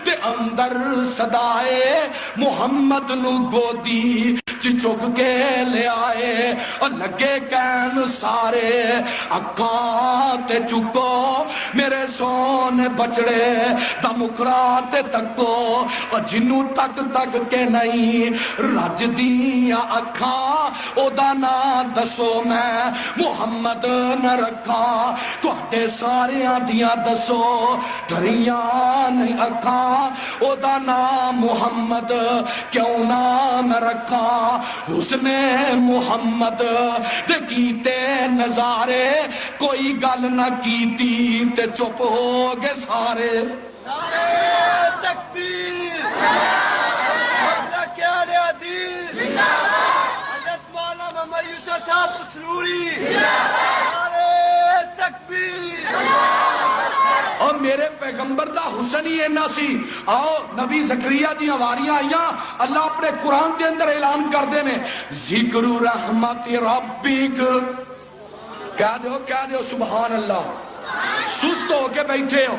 تے اندر صدائے محمد نو گودی چک کے لے آئے اور لگے کہن سارے اکھاں تے چکو میرے سونے بچڑے دا مکھرا تے تکو اور جنوں تک تک کے نہیں رج دیاں اکھاں او دا نا دسو میں محمد نہ رکھاں تواڈے ساریاں دیاں دسو ڈریاں نہیں اکھاں او دا نام محمد کیوں نام رکھاں حسن محمد دے کیتے نظارے کوئی گل نہ کیتی تے چپ ہو گے سارے نعرہ تکبیر کیا حدیث حضرت مولانا محمد یوسف صاحب سروری نعرہ تکبیر اور میرے پیغمبر دا حسن ہی اینا سی آؤ نبی زکریہ دی آواریاں آئیاں اللہ اپنے قرآن کے اندر اعلان کر دینے ذکر رحمت ربک کہہ دیو سبحان اللہ سست ہو کے بیٹھے ہو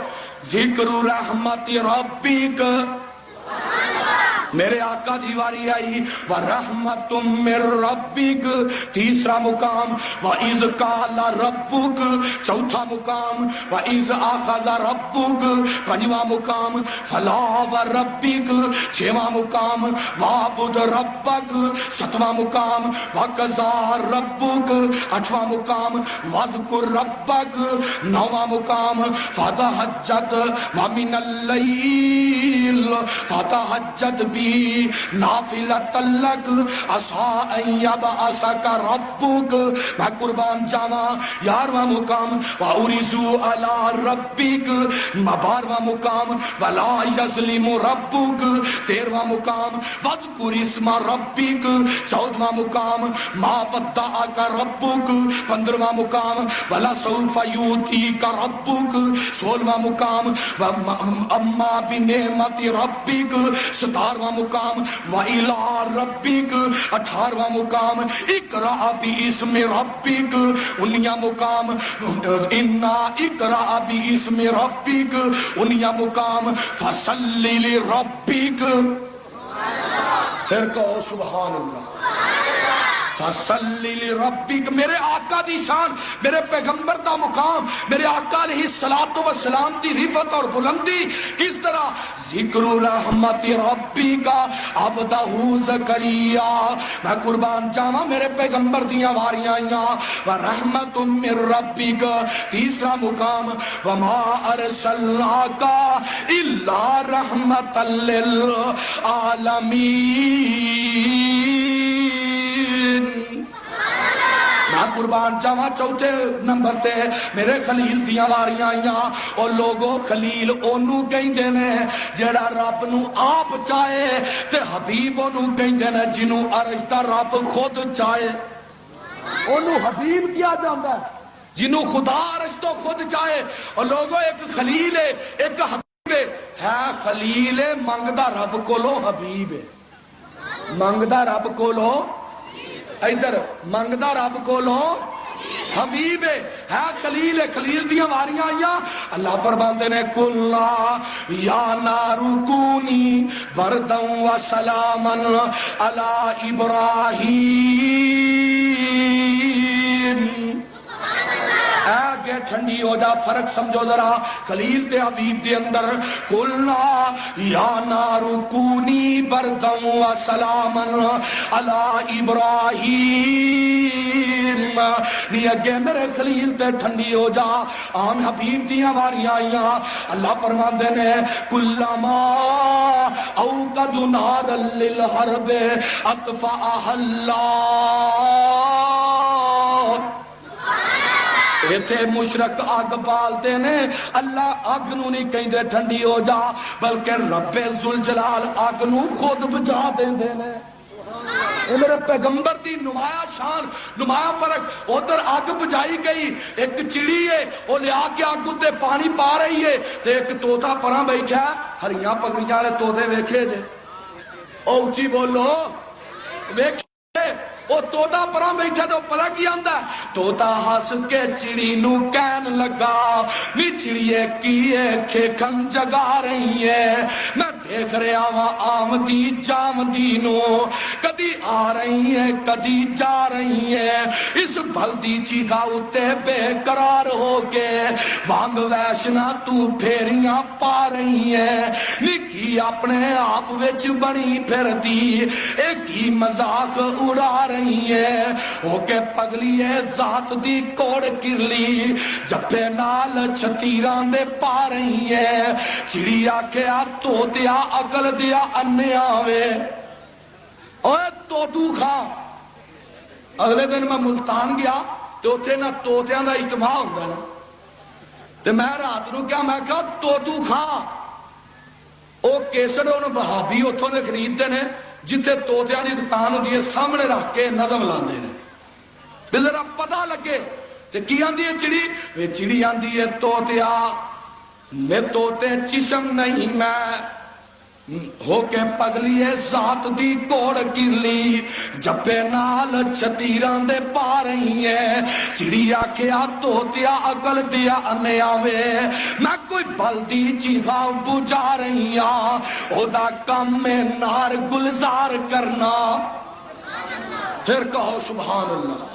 ذکر رحمت ربک میرے آقا دیواری آئی وَرَحْمَةٌ مِّن رَبِّكَ تیسرا مقام وَإِذْ قَالَ رَبُّكَ چوتھا مقام وَإِذْ أَخَذَ رَبُّكَ پنجواں مقام فَلَا وَرَبِّكَ چھواں مقام وَعْبُدْ رَبَّكَ سَتواں مقام وَقَضَىٰ رَبُّكَ آٹھواں مقام وَاذْكُرْ رَبَّكَ نوواں مقام فَتَہَجَّدْ وَمِنَ اللَّيْلِ فَتَہَجَّدْ بِهِ نافلۃ لک عسیٰ ان یبعثک ربک میں قربان جاواں 11واں مقام وَأُرِزُوا عَلَىٰ رَبِّكَ 12واں مقام وَلَا یظلم ربک 13واں مقام وَاذْکُرِ اسْمَ رَبِّكَ 14واں مقام مَا وَدَّعَکَ رَبُّکَ 15واں مقام وَلَسَوْفَ یُعْطِیکَ رَبُّکَ 16واں مقام اما بِنِعْمَتِ رَبِّکَ 17واں مقام وَإِلَىٰ رَبِّكَ 18واں مقام اقرأ بِاسْمِ رَبِّكَ 19واں مقام اِنَّا اقرأ بِاسْمِ رَبِّكَ 19واں مقام فَصَلِّ لِرَبِّكَ پھر کہو سبحان اللہ فَصَلِّ لِرَبِّكَ میرے آقا دی شان میرے پیغمبر دا مقام میرے آقا علیہ السلام دی رفعت اور بلندی کس طرح ذکر رحمت ربی کا عبدہ زکریا میں قربان جاواں میرے پیغمبر دیاں واریاں آئیاں ورحمت من ربی کا تیسرا مقام وما ارسلناک الا رحمت للعالمین میں قربان جاواں چوتھے نمبر تے میرے خلیل دیاں واریاں آئیاں اور لوگوں خلیل اونوں کہندے نے جیڑا رب نو آپ چاہے تے حبیب اونوں کہندے نے جنوں عرش دا رب خود چاہے اونوں حبیب کیا جاندا ہے جنوں خدا عرش تو خود چاہے اور لوگوں ایک خلیل ہے ایک حبیب ہے خلیل منگدا رب کولو حبیب ہے منگدا رب کولو ادھر منگدا رب کولو حبیب ہے خلیل خلیل دیاں واریاں آئیاں اللہ فرماندے نے کلا یا نارو کونی بردن و سلامن علی ابراہیم اے ٹھنڈی ہو جا فرق سمجھو ذرا خلیل تے حبیب دے اندر کلنا یا نارو کونی بردن و سلامن علی ابراہیم نی اگے میرے خلیل تے ٹھنڈی ہو جا آن حبیب دیاں واریاں آئیاں اللہ فرماندے نے کلما اوقد نارا للحرب اطفاء اللہ ایتھے مشرک آگ بالتے نے اللہ آگ نو نہیں کہیں دے ٹھنڈی ہو جا بلکہ رب ذوالجلال آگ نو خود بجا دیں دے نے اے میرے پیغمبر دی نمایاں شان نمایاں فرق ادھر آگ بجائی گئی ایک چڑی ہے وہ لیا کے آگ تے پانی پا رہی ہے تے ایک طوطا پراں بیٹھا ہریاں پگڑیاں والے طوطے ویکھے جے او اچھی بولو ویکھے او طوطا پراں بیٹھا تو پلا کی آندا طوطا ہس کے چڑی نو کہن لگا نی چڑیے کیے کھیکھن جگا رہی ہے میں دیکھ رہا ہاں آمدی جامدی نو کدی آ رہی ہے کدی جا رہی ہے اس بھلدی چیخا اتے بے قرار ہو کے وانگ ویشنا تو پھیریاں پا رہی ہے نکی اپنے آپ وچ بنی پھر دی ایک ہی مذاق اڑا رہی ہے ہو کے پگلی ہے ذات دی کوڑ کرلی جبے نال چھتیران دے پا رہی ہے چڑی آکھیا تو دیا عقل دیا انیا وے اوے توتو خان اگلے دن میں ملتان گیا تو اتھے نہ توتیاں دا اجتماع ہوندہ نا تو میں رات نو کیا میں کہا توتو خان او کیسر انہوں بہابی اتھوں نے خرید دے نے جتے توتیاں دی دکان ہوندی ہے سامنے رکھ کے نظم لاندے نے بھی ذرا پتہ لگے تے کی آندی ہے چڑی وہ چڑی آندی ہے توتیا میں توتے چشم نہیں میں ہو کے پگلی ہے ذات دی کوڑ کرلی جبے نال چھتیران دے پا رہی ہے چڑی آکھیا توتیا عقل دیا انیا وے میں کوئی بلدی چیخا بجا رہی ہاں او دا کم میں نار گلزار کرنا پھر کہو سبحان اللہ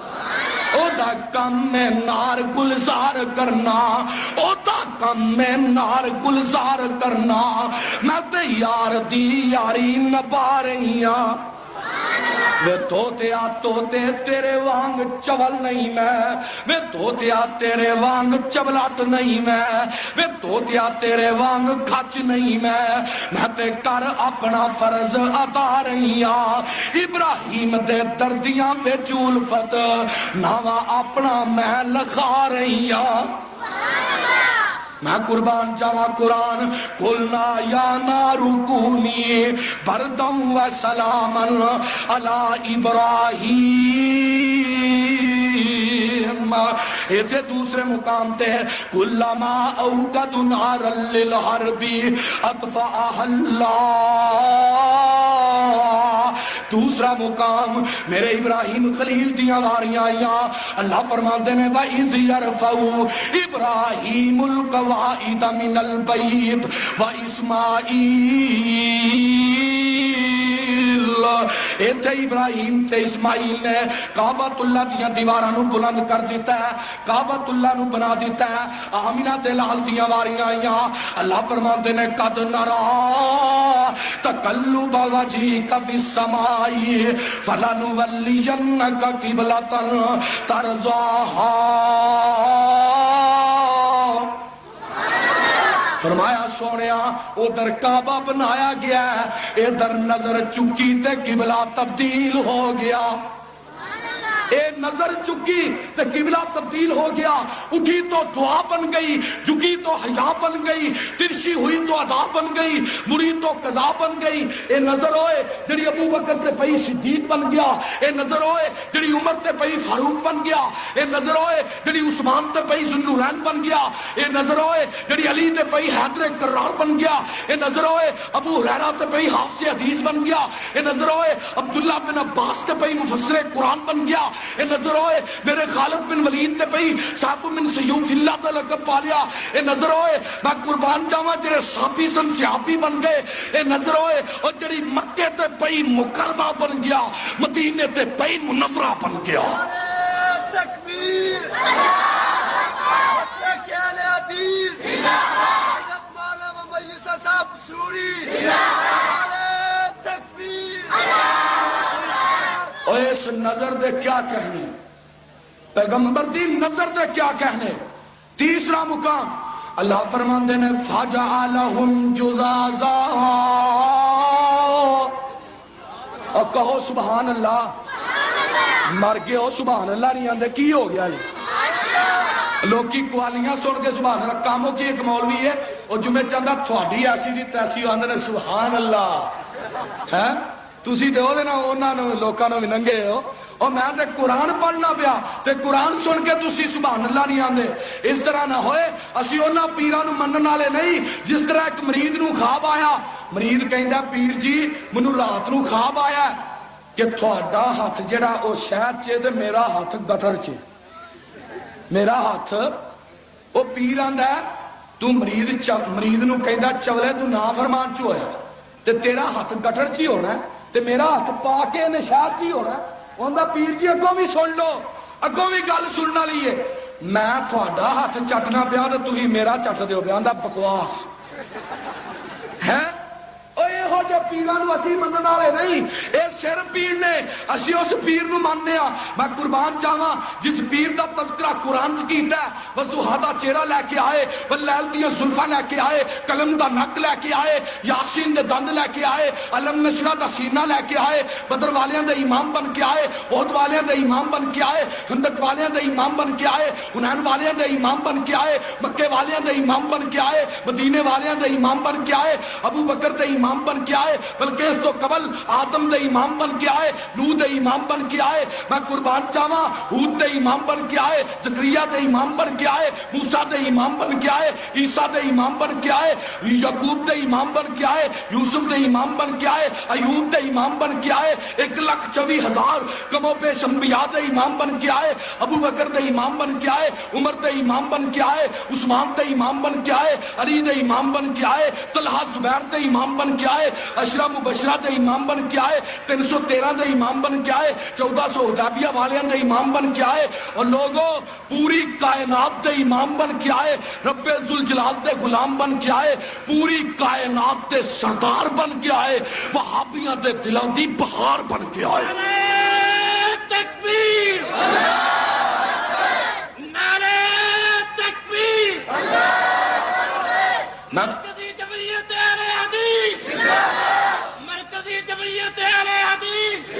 او دا کم میں نار گلزار کرنا او دا کم میں نار گلزار کرنا میں تے یار دی یاری نبا رہی ہاں میں توتیا توتے تیرے وانگ چول نہیں میں توتیا تیرے وانگ چبلات نہیں میں توتیا تیرے وانگ کھچ نہیں میں تے کر اپنا فرض ادا رہی ہاں ابراہیم دے دردیاں میں الفت ناوا اپنا میں لکھا رہی ہاں میں قربان جاواں قرآن قلنا یا نارو کونی بردن و سلامن علی ابراہیم ایتھے دوسرے مقام تے کلما اوقد نارا للحرب اطفاء اللہ دوسرا مقام میرے ابراہیم خلیل دیاں واریاں آئیاں اللہ فرماندے نے وَإِذْ يَرْفَعُ إِبْرَاهِيمُ الْقَوَاعِدَ مِنَ الْبَيْتِ وَإِسْمَاعِيلَ ایتھے ابراہیم تے اسماعیل نے کعبۃ اللہ دیاں دیواراں نو بلند کر دیتا ہے کعبۃ اللہ نو بنا دیتا ہے آمینہ تے لال دیاں واریاں آئیاں اللہ فرماندے نے قد نرا تقلب وجهك في السماء فلنولينك قبلة ترضاها فرمایا سونیا ادھر کعبہ بنایا گیا ہے ادھر نظر چکی تے قبلہ تبدیل ہو گیا اے نظر چکی تو قبلہ تبدیل ہو گیا، اٹھی تو دعا بن گئی، جھکی تو حیا بن گئی، ترشی ہوئی تو ادا بن گئی، مڑی تو قضا بن گئی۔ اے نظر ہوئے جڑی ابو بکر تے پئی صدیق بن گیا، اے نظر ہوئے جڑی عمر تے پئی فاروق بن گیا، اے نظر ہوئے جڑی عثمان تے پئی ذوالنورین بن گیا، اے نظر ہوئے جڑی علی تے پئی حیدر کرار بن گیا، اے نظر ہوئے ابو ہریرہ تے پئی حافظ حدیث بن گیا، اے نظر ہوئے عبداللہ بن عباس تے پئی مفسر قرآن بن گیا، اے نظر ہوئے میرے خالد بن ولید تے پئی سیف من سیوف اللہ دا لقب پا لیا، اے نظر ہوئے میں قربان جاواں جڑے صحابی سن صحابی بن گئے، اے نظر ہوئے اور جڑی مکے تے پئی مکرمہ بن گیا، مدینے تے پئی منورہ بن گیا۔ تکبیر مسلک اہل حدیث حضرت مولانا محمد یوسف صاحب سوری تکبیر۔ اور اس نظر دے کیا کہنے، پیغمبر دی نظر دے کیا کہنے۔ تیسرا مقام اللہ فرماندے نے فَجَعَلَهُمْ جُزَازًا، اور کہو سبحان اللہ، مر گئے ہو سبحان اللہ نہیں آندے، کی ہو گیا یہ؟ لوگ کی قوالیاں سن کے سبحان اللہ، کاموں کی ایک مولوی ہے اور جمعے چاندہ تھوڑی ایسی دی تیسی آندے نے سبحان اللہ ہے، تُسی تے ہو دینا اونا نو لوکاں نو بھی ننگے ہو، اور میں تے قرآن پڑھنا پیا تے قرآن سن کے تُسی سبحان اللہ نہیں آندے۔ اس طرح نہ ہوئے اسی اونا پیران نو منن والے نہیں، جس طرح ایک مرید نو خواب آیا، مرید کہندا پیر جی منو رات نو خواب آیا کہ تھوڑا ہاتھ جڑا او شہد چے تے میرا ہاتھ گٹر چے، میرا ہاتھ او پیر آندا ہے تو مرید نو کہندا چولے تو نافرمان چ ہویا تے تیرا ہاتھ گٹر چ ہونا ہے تے میرا ہاتھ پا کے نے شہد چ ہونا ہے۔ اوندا پیر جی اگوں بھی سن لو، اگوں بھی گل سننا لیے، میں تھوڑا ہاتھ چٹنا پیا تے تسی میرا چٹ دیو پیا، آندا بکواس ہے۔ اور یہ ہو جو پیرانو اسی منن والے نہیں، اے سر پیر نے، اسی اس پیر نو ماننے ہاں۔ میں قربان جاواں جس پیر دا تذکرہ قرآن چ کیتا ہے، وضحیٰ دا چہرہ لے کے آئے، واللیل دیاں زلفاں لے کے آئے، قلم دا نک لے کے آئے، یاسین دے دند لے کے آئے، علم نشرہ دا سینہ لے کے آئے، بدر والیاں دے امام بن کے آئے، احد والیاں دے امام بن کے آئے، خندق والیاں دے امام بن کے آئے، حنین والیاں دے امام بن کے آئے، مکے والیاں دے امام بن کے آئے، مدینے والیاں دے امام بن کے آئے، ابو بکر دے امام بن کے آئے، بلکہ اس تو قبل آدم دے امام بن کے آئے، نوح دے امام بن کے آئے، میں قربان جاواں ہود دے امام بن کے آئے، زکریا دے امام بن کے آئے، موسیٰ دے امام بن کے آئے، عیسیٰ دے امام بن کے آئے، یعقوب دے امام بن کے آئے، یوسف دے امام بن کے آئے، ایوب دے امام بن کے آئے، 1,24,000 کم و بیش انبیاء دے امام بن کے آئے، ابو بکر دے امام بن کے آئے، عمر دے امام بن کے آئے، عثمان دے امام بن کے آئے، علی دے امام بن کے آئے، طلحہ زبیر دے امام بن کے آئے، عشرہ مبشرہ دے امام بن کے آئے، 313 دے امام بن کے آئے، 1400 حدیبیہ والیاں دے امام بن کے آئے، اور لوگوں پوری کائنات دے امام بن کے آئے، رب ذوالجلال دے غلام بن کے آئے، پوری کائنات دے سردار بن کے آئے، وہابیاں دے دلاں دی بہار بن کے آئے۔ تکبیر نعرہ تکبیر، مرکزی جمعیت اہل حدیث، مرکزی جمعیت اہل حدیث،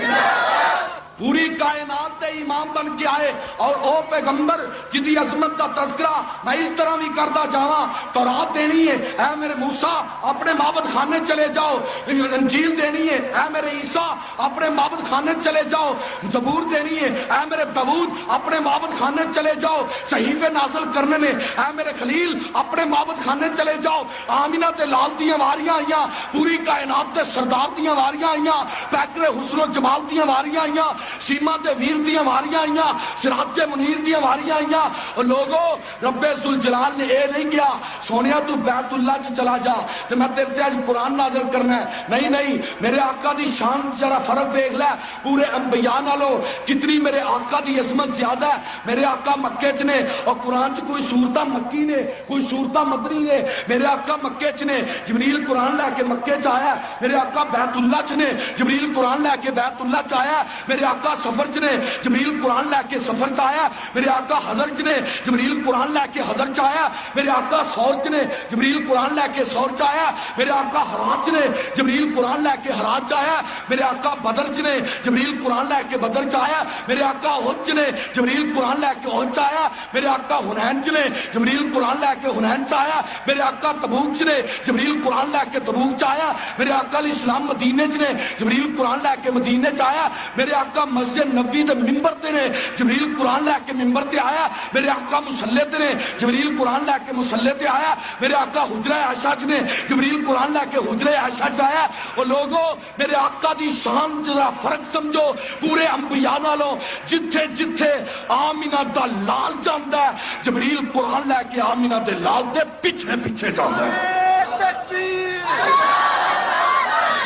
پوری کائنات دے امام بن کے آئے، اور او پیغمبر جدی عظمت دا تذکرہ میں اس طرح بھی کردا جاواں، تورات دینی ہے اے میرے موسیٰ اپنے معبد خانے چلے جاؤ، انجیل دینی ہے اے میرے عیسیٰ اپنے معبد خانے چلے جاؤ، زبور دینی ہے اے میرے داؤد اپنے معبد خانے چلے جاؤ، صحیفے نازل کرنے نے اے میرے خلیل اپنے معبد خانے چلے جاؤ، آمینہ تے لال دیاں واریاں آئیاں، پوری کائنات تے سردار دیاں واریاں آئیاں، پیکر حسن و جمال دیاں واریاں آئیاں، شیما دے ویر دیاں واریاں آئیاں، سراج منیر دیاں واریاں آئیاں، اور لوگوں رب ذوالجلال نے اے نہیں کیا سونیا تو بیت اللہ چ چلا جا تے میں تیرے تے اج قرآن نازل کرنا ہے، نہیں میرے آقا دی شان ذرا فرق دیکھ لے، پورے انبیاء نالوں کتنی میرے آقا دی عظمت زیادہ ہے۔ میرے آقا مکے چ نے اور قرآن چ کوئی سورتہ مکی نے کوئی سورتہ مدنی نے، میرے آقا مکے چ نے، جبریل قرآن لے کے مکے چ آیا، میرے آقا بیت اللہ چ نے، جبریل قرآن لے کے بیت اللہ چ آیا، میرے آقا سفر چ نے جبریل قرآن لے کے سفر چ آیا، میرے آقا حضر چ نے جبریل قرآن لے کے حضر چ آیا، میرے آقا سور چ نے جبریل قرآن لے کے سور چ آیا، میرے آقا ہرات چ نے جبریل قرآن لے کے ہرات چ آیا، میرے آقا بدر چ نے جبریل قرآن لے کے بدر چ آیا، میرے آقا احد چ نے جبریل قرآن لے کے احد چ آیا، میرے آقا حنین چ نے جبریل قرآن لے کے حنین چ آیا، میرے آقا تبوک چ نے جبریل قرآن لے کے تبوک چ آیا، میرے آقا علیہ السلام مدینے چ نے جبریل قرآن لے کے مدینے چ آیا، میرے آقا مسجد نبوی دے ممبر تے نے جبریل قرآن لے کے ممبر تے آیا، میرے آقا مصلی تے نے جبریل قرآن لے کے مصلی تے آیا، میرے آقا حجرہ عائشہ چ نے جبریل قرآن لے کے حجرہ عائشہ چ آیا۔ اور لوگوں میرے آقا دی شان ذرا فرق سمجھو پورے انبیاء نالوں، جتھے جتھے آمینہ دا لال جاندا ہے جبریل قرآن لے کے آمینہ دے لال دے پیچھے پیچھے جاندا ہے۔ تکبیر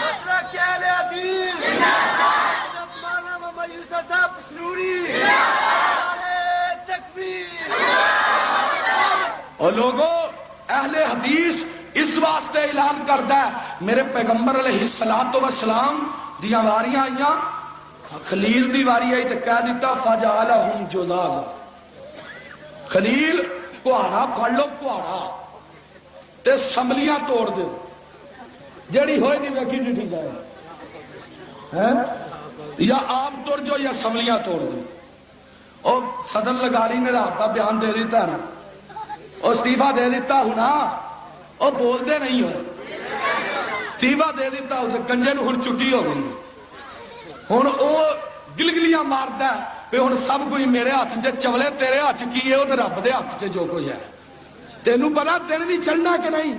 مشرق اہل حدیث حضرت مولانا محمد یوسف صاحب سروری تکبیر۔ اور لوگوں اہل حدیث اس واسطے اعلان کردا ہے، میرے پیغمبر علیہ السلام دیاں واریاں آئیاں، خلیل دی واری آئی تے کہہ دیتا فجعلہم جذاذا، خلیل کہاڑا پھڑ لو، کہاڑا تے سملیاں توڑ دو، جیڑی ہوئی نہیں ویکھی ڈٹھی جائے، یا آپ توڑ جو یا سملیاں توڑ دو۔ اور صدر لگاری نے رات کا بیان دے دیتا ہے، اور استعفیٰ دے دیتا ہونا، اور بول دے نہیں ہو، استعفیٰ دے دیتا ہو، کنجے نو ہن چھٹی ہو گئی، ہن او گلگلیاں مارتا ہے کہ ہن سب کوئی میرے ہاتھ چ چولے تیرے ہاتھ کی ہے، وہ رب دے ہاتھ چ جو کچھ ہے۔ تینوں پتا دن بھی چڑھنا کہ نہیں،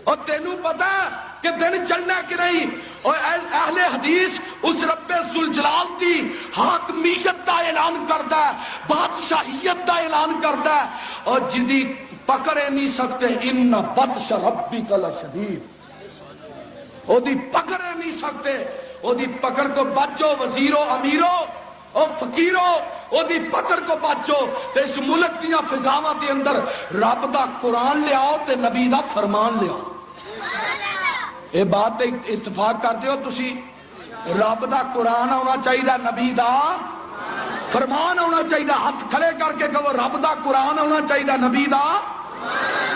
اور تینوں پتا کہ دن چڑھنا کہ نہیں۔ اور اہل حدیث اس رب ذوالجلال دی حاکمیت دا اعلان کردا ہے، بادشاہیت دا اعلان کردا ہے، اور جدی پکڑے نہیں سکتے ان بطش ربک لشدید، او دی پکڑے نہیں سکتے، او دی پکڑ کو بچو وزیرو امیرو او فقیرو، او دی پکڑ کو بچو تے اس ملک دیاں فضاواں دے اندر رب دا قرآن لے آؤ تے نبی دا فرمان لے آؤ۔ اے بات اتفاق کرتے ہو تسی، رب دا قرآن ہونا چاہیے، نبی دا فرمان ہونا چاہیے، ہاتھ کھڑے کر کے کہو رب دا قرآن ہونا چاہیے، نبی دا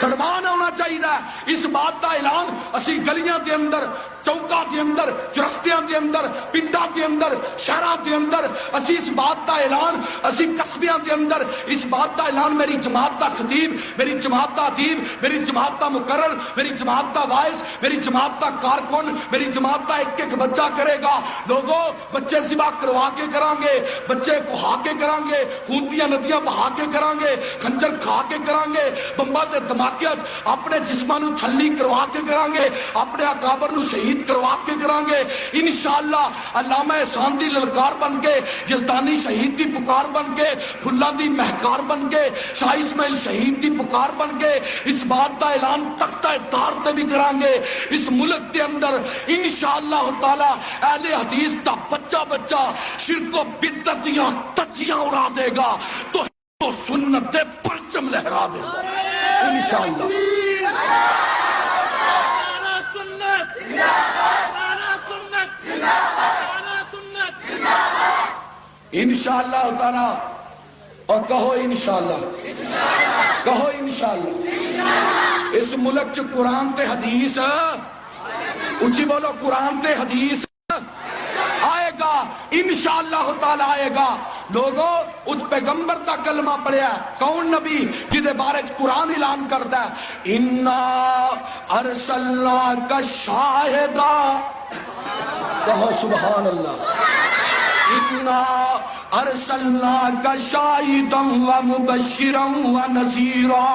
فرمان ہونا چاہیے۔ اس بات دا اعلان اسی گلیاں دے اندر، چوکاں دے اندر، چرستیاں دے اندر، پنڈاں دے اندر، شہراں دے اندر اسی اس بات دا اعلان، اسی قصبیاں دے اندر اس بات دا اعلان، میری جماعت دا خطیب، میری جماعت دا ادیب، میری جماعت دا مقرر، میری جماعت دا وائس، میری جماعت دا کارکن، میری جماعت دا ایک ایک بچہ کرے گا۔ لوگوں بچے ذبح کروا کے کران گے، بچے کہا کے کران گے، خون دیاں ندیاں بہا کے کران گے، خنجر کھا کے کران گے، بمبا تے دھماکے اپنے جسماں نو چھلی کروا کے کران گے، اپنے اکابر نو شہید کروا کے کران گے انشاءاللہ۔ علامہ احسان دی للکار بن کے، یزدانی شہید دی پکار بن کے، پھلاں دی مہکار بن کے، شاہ اسماعیل شہید دی پکار بن کے اس بات دا اعلان تختہ تار تے بھی کران گے۔ اس ملک دے اندر انشاءاللہ تعالی اہل حدیث دا بچہ بچہ شرک و بدعت دیاں تجیاں اڑا دے گا تو سنت دے پرچم لہرا دے گا انشاءاللہ۔ انشاءاللہ تعالی، اور کہو انشاءاللہ، کہو انشاءاللہ۔ اس ملک چ قرآن تے حدیث، اچھی بولو قرآن تے حدیث آئے گا انشاءاللہ تعالی آئے گا۔ لوگوں اس پیغمبر دا کلمہ پڑھیا ہے، کون نبی جدے بارے قرآن اعلان کرتا ہے اِنَّا أَرْسَلْنَاكَ شَاهِدًا، کہو سبحان اللہ، اِنَّا أَرْسَلْنَاكَ شَاهِدًا وَمُبَشِّرًا وَنَذِيرًا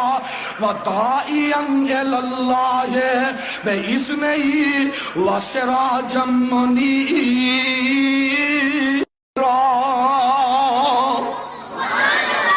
وَدَاعِيًا إِلَى اللَّهِ بِإِذْنِهِ وَسِرَاجًا مُنِيرًا۔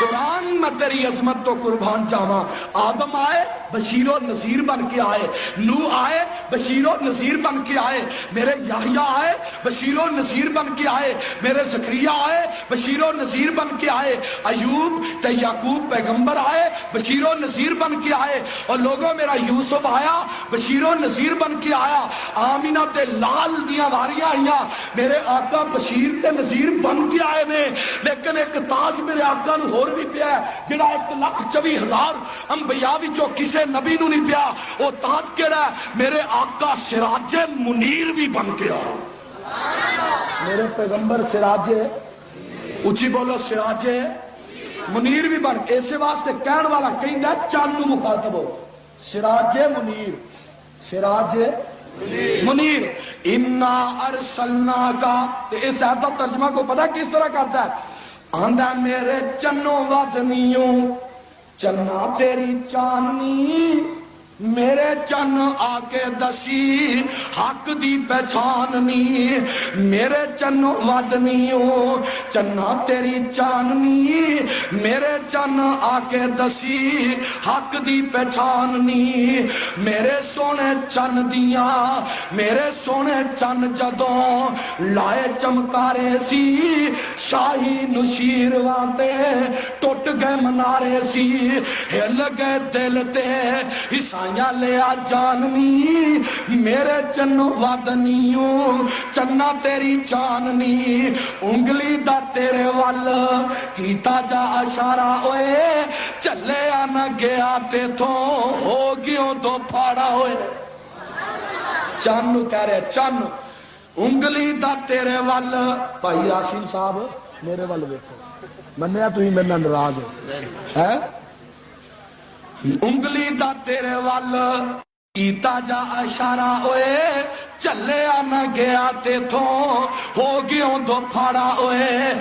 قرآن میں تیری عظمت تو قربان جاواں، آدم آئے بشیر و نذیر بن کے آئے، نوح آئے بشیر و نذیر بن کے آئے، میرے یحییٰ آئے بشیر و نذیر بن کے آئے، میرے زکریا آئے بشیر و نذیر بن کے آئے، ایوب تے یعقوب پیغمبر آئے بشیر و نذیر بن کے آئے، اور لوگوں میرا یوسف آیا بشیر و نذیر بن کے آیا، آمینہ تے لال دیاں واریاں آئیاں، میرے آقا بشیر تے نذیر بن کے آئے نے، لیکن ایک تاج میرے آقا نو ہور بھی پیا ہے جڑا 1,24,000 انبیاء وچوں کسے نبی نو نہیں پیا، وہ تاج کیڑا ہے؟ میرے آقا سراج منیر بھی بن کے آئے، میرے پیغمبر سراج، اچھی بولو سراج منیر بھی بن، ایسے واسطے کہن والا کہیں گا چاند نو مخاطب ہو، سراج منیر، سراج منیر، انا ارسلنا کا، اس آیت کا ترجمہ کو پتہ کس طرح کرتا ہے؟ آندھا میرے چنوں ودنیوں چنا تیری چاننی، میرے چن آکے دسی حق دی پہچاننی، میرے چن ودنیوں چنا تیری چاننی، میرے چن آکے دسی حق دی پہچاننی، میرے سونے چن دیاں، میرے سونے چن جدوں لائے چمکارے سی، شاہی نشیر وانتے ٹوٹ گئے منارے سی، ہل گئے دل تے حسائیاں لیا جاننی، میرے چن ودنیوں چنا تیری چاننی، انگلی دا تیرے وال کیتا جا اشارہ ہوئے، چلے آنا گیا تے تو ہو گیوں دو پھاڑا ہوئے، چن کہہ رہے چن، انگلی دا تیرے وال، بھائی یاسین صاحب میرے وال دیکھو، منیا تو ہی میرے ناراض ہے، انگلی دا تیرے وال کیتا جا اشارہ ہوئے، چلے آنا گیا تے تھو ہو گیوں دو پھاڑا ہوئے،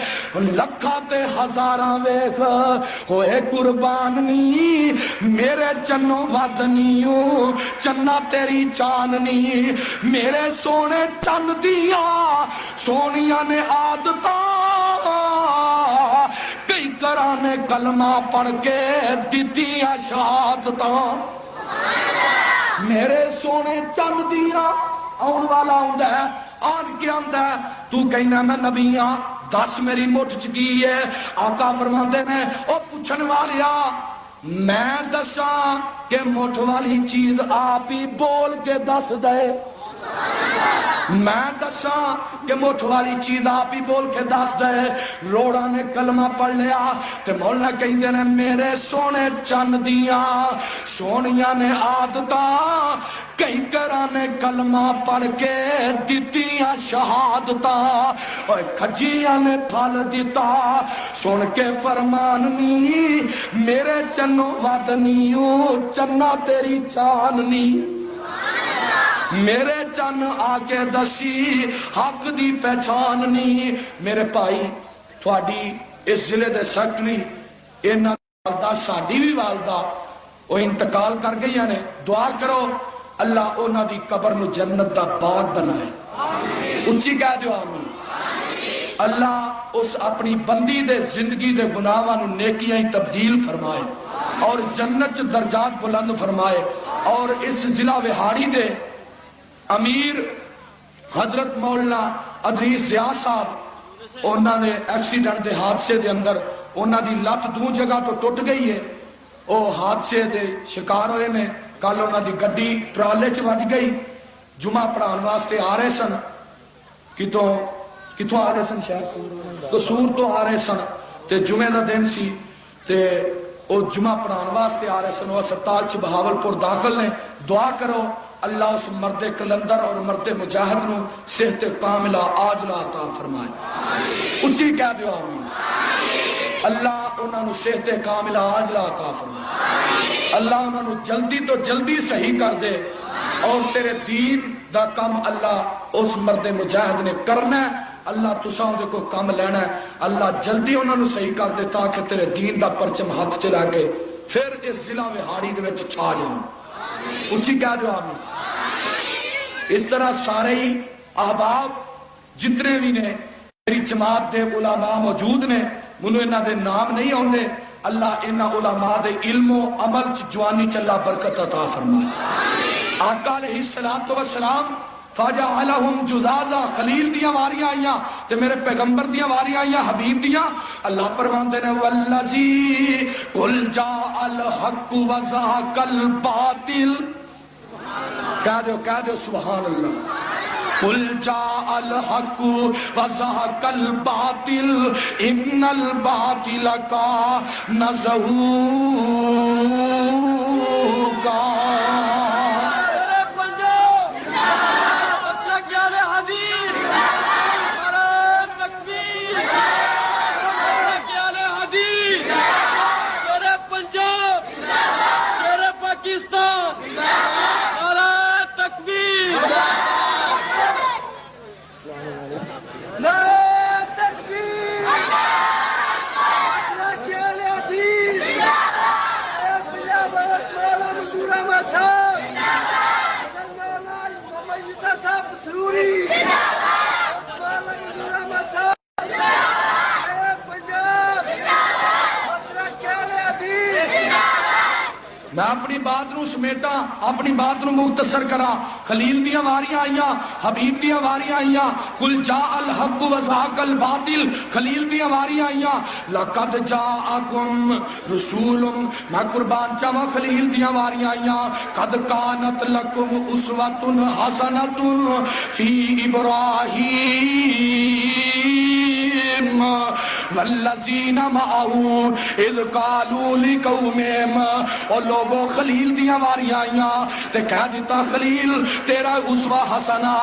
لکھا تے ہزاراں ویکھ ہوئے قربان نی، میرے چنوں ودنیوں چنا تیری چاننی، میرے سونے چن دیاں سونیاں نے عادتاں، کئی کرانے کلمہ پڑھ کے دیتیاں شہادتاں، میرے سونے چند دیاں آن والا آندا ہے، آج کیا آندا ہے؟ تو کہنا میں نبی ہاں، دس میری مٹھ چکی ہے، آقا فرماندے نے او پوچھن والیا میں دساں کہ مٹھ والی چیز آپ ہی بول کے دس دے، میں دساں کہ مٹھ والی چیز آپ ہی بول کے دس دے، روڑا نے کلمہ پڑھ لیا تے مولا کہیں دے نے میرے سونے چن دیاں سونیاں نے عادتاں، کئی کرانے کلمہ پڑھ کے دیتیاں شہادتاں، اور کھجیاں نے پھل دیتا سن کے فرمان نی، میرے چنوں ودنیوں چنا تیری چاننی، میرے چن آکے دسی حق دی پہچاننی، میرے بھائی تھوڑی اس ضلع دے سیکٹری اینا والدہ ساڈی بھی والدہ وہ انتقال کر گئی نے، دعا کرو اللہ اونا دی قبر نو جنت دا باغ بنائے، اچھی کہہ دیو آمین، اللہ اس اپنی بندی دے زندگی دے گناہاں نو نیکیاں تبدیل فرمائے اور جنت درجات بلند فرمائے، اور اس ضلع وہاڑی دے امیر حضرت مولانا ادریس ضیاء صاحب انہوں نے ایکسیڈنٹ دے حادثے دے اندر انہوں دی لت دو جگہ تو ٹوٹ گئی ہے، وہ حادثے دے شکار ہوئے نے، کل انہوں دی گڈی ٹرالے چ وج گئی، جمعہ پڑھان واسطے آ رہے سن، کتوں آ رہے سن؟ شہر قصور تو آ رہے سن، تے جمعہ دا دن سی تے وہ جمعہ پڑھان واسطے آ رہے سن، وہ ہسپتال چ بہاولپور داخل نے، دعا کرو اللہ اس مرد کلندر اور مرد مجاہد نو صحت کاملہ عاجلہ عطا فرمائے، اچھی کہہ دیو آمین، اللہ انہاں نو صحت کاملہ عاجلہ عطا فرمائے، اللہ انہاں نو جلدی تو جلدی صحیح کر دے، اور تیرے دین دا کم اللہ اس مرد مجاہد نے کرنا ہے، اللہ تساں دے کو کم لینا ہے، اللہ جلدی انہاں نو صحیح کر دے تاکہ تیرے دین دا پرچم ہاتھ چلا کے پھر اس ضلع وہاڑی دے وچ چھا جاؤں، اچھی کہہ دیو آمین۔ اس طرح سارے ہی احباب جتنے بھی نے میری جماعت دے علماء موجود نے، منو انہاں دے نام نہیں ہوندے، اللہ انہاں علماء دے علم و عمل چ جوانی چ اللہ برکت عطا فرمائے۔ آقا علیہ الصلوۃ والسلام فجعلہم جزازا، خلیل دیاں واریاں آئیاں تے میرے پیغمبر دیاں واریاں آئیاں، حبیب دیاں۔ اللہ فرماندے نے والذی قل جاء الحق وزهق الباطل، کہہ دو سبحان اللہ۔ قل جاء الحق وزهق الباطل ان الباطل کان زہوقا۔ میں اپنی بات نو سمیٹا، اپنی بات نو مختصر کرا۔ خلیل دیاں واریاں آئیاں، حبیب دیاں واریاں آئیاں۔ قل جاء الحق وزهق الباطل، خلیل دیاں واریاں آئیاں۔ لقد جاءکم رسول، میں قربان چاہواں خلیل دیاں واریاں آئیاں۔ قد کانت لکم اسوۃ حسنۃ فی ابراہیم والذین معہ اذ قالوا لقومہم، اور لوگوں خلیل دیاں واریاں آئیاں تے کہہ دیتا خلیل تیرا اسوہ حسنہ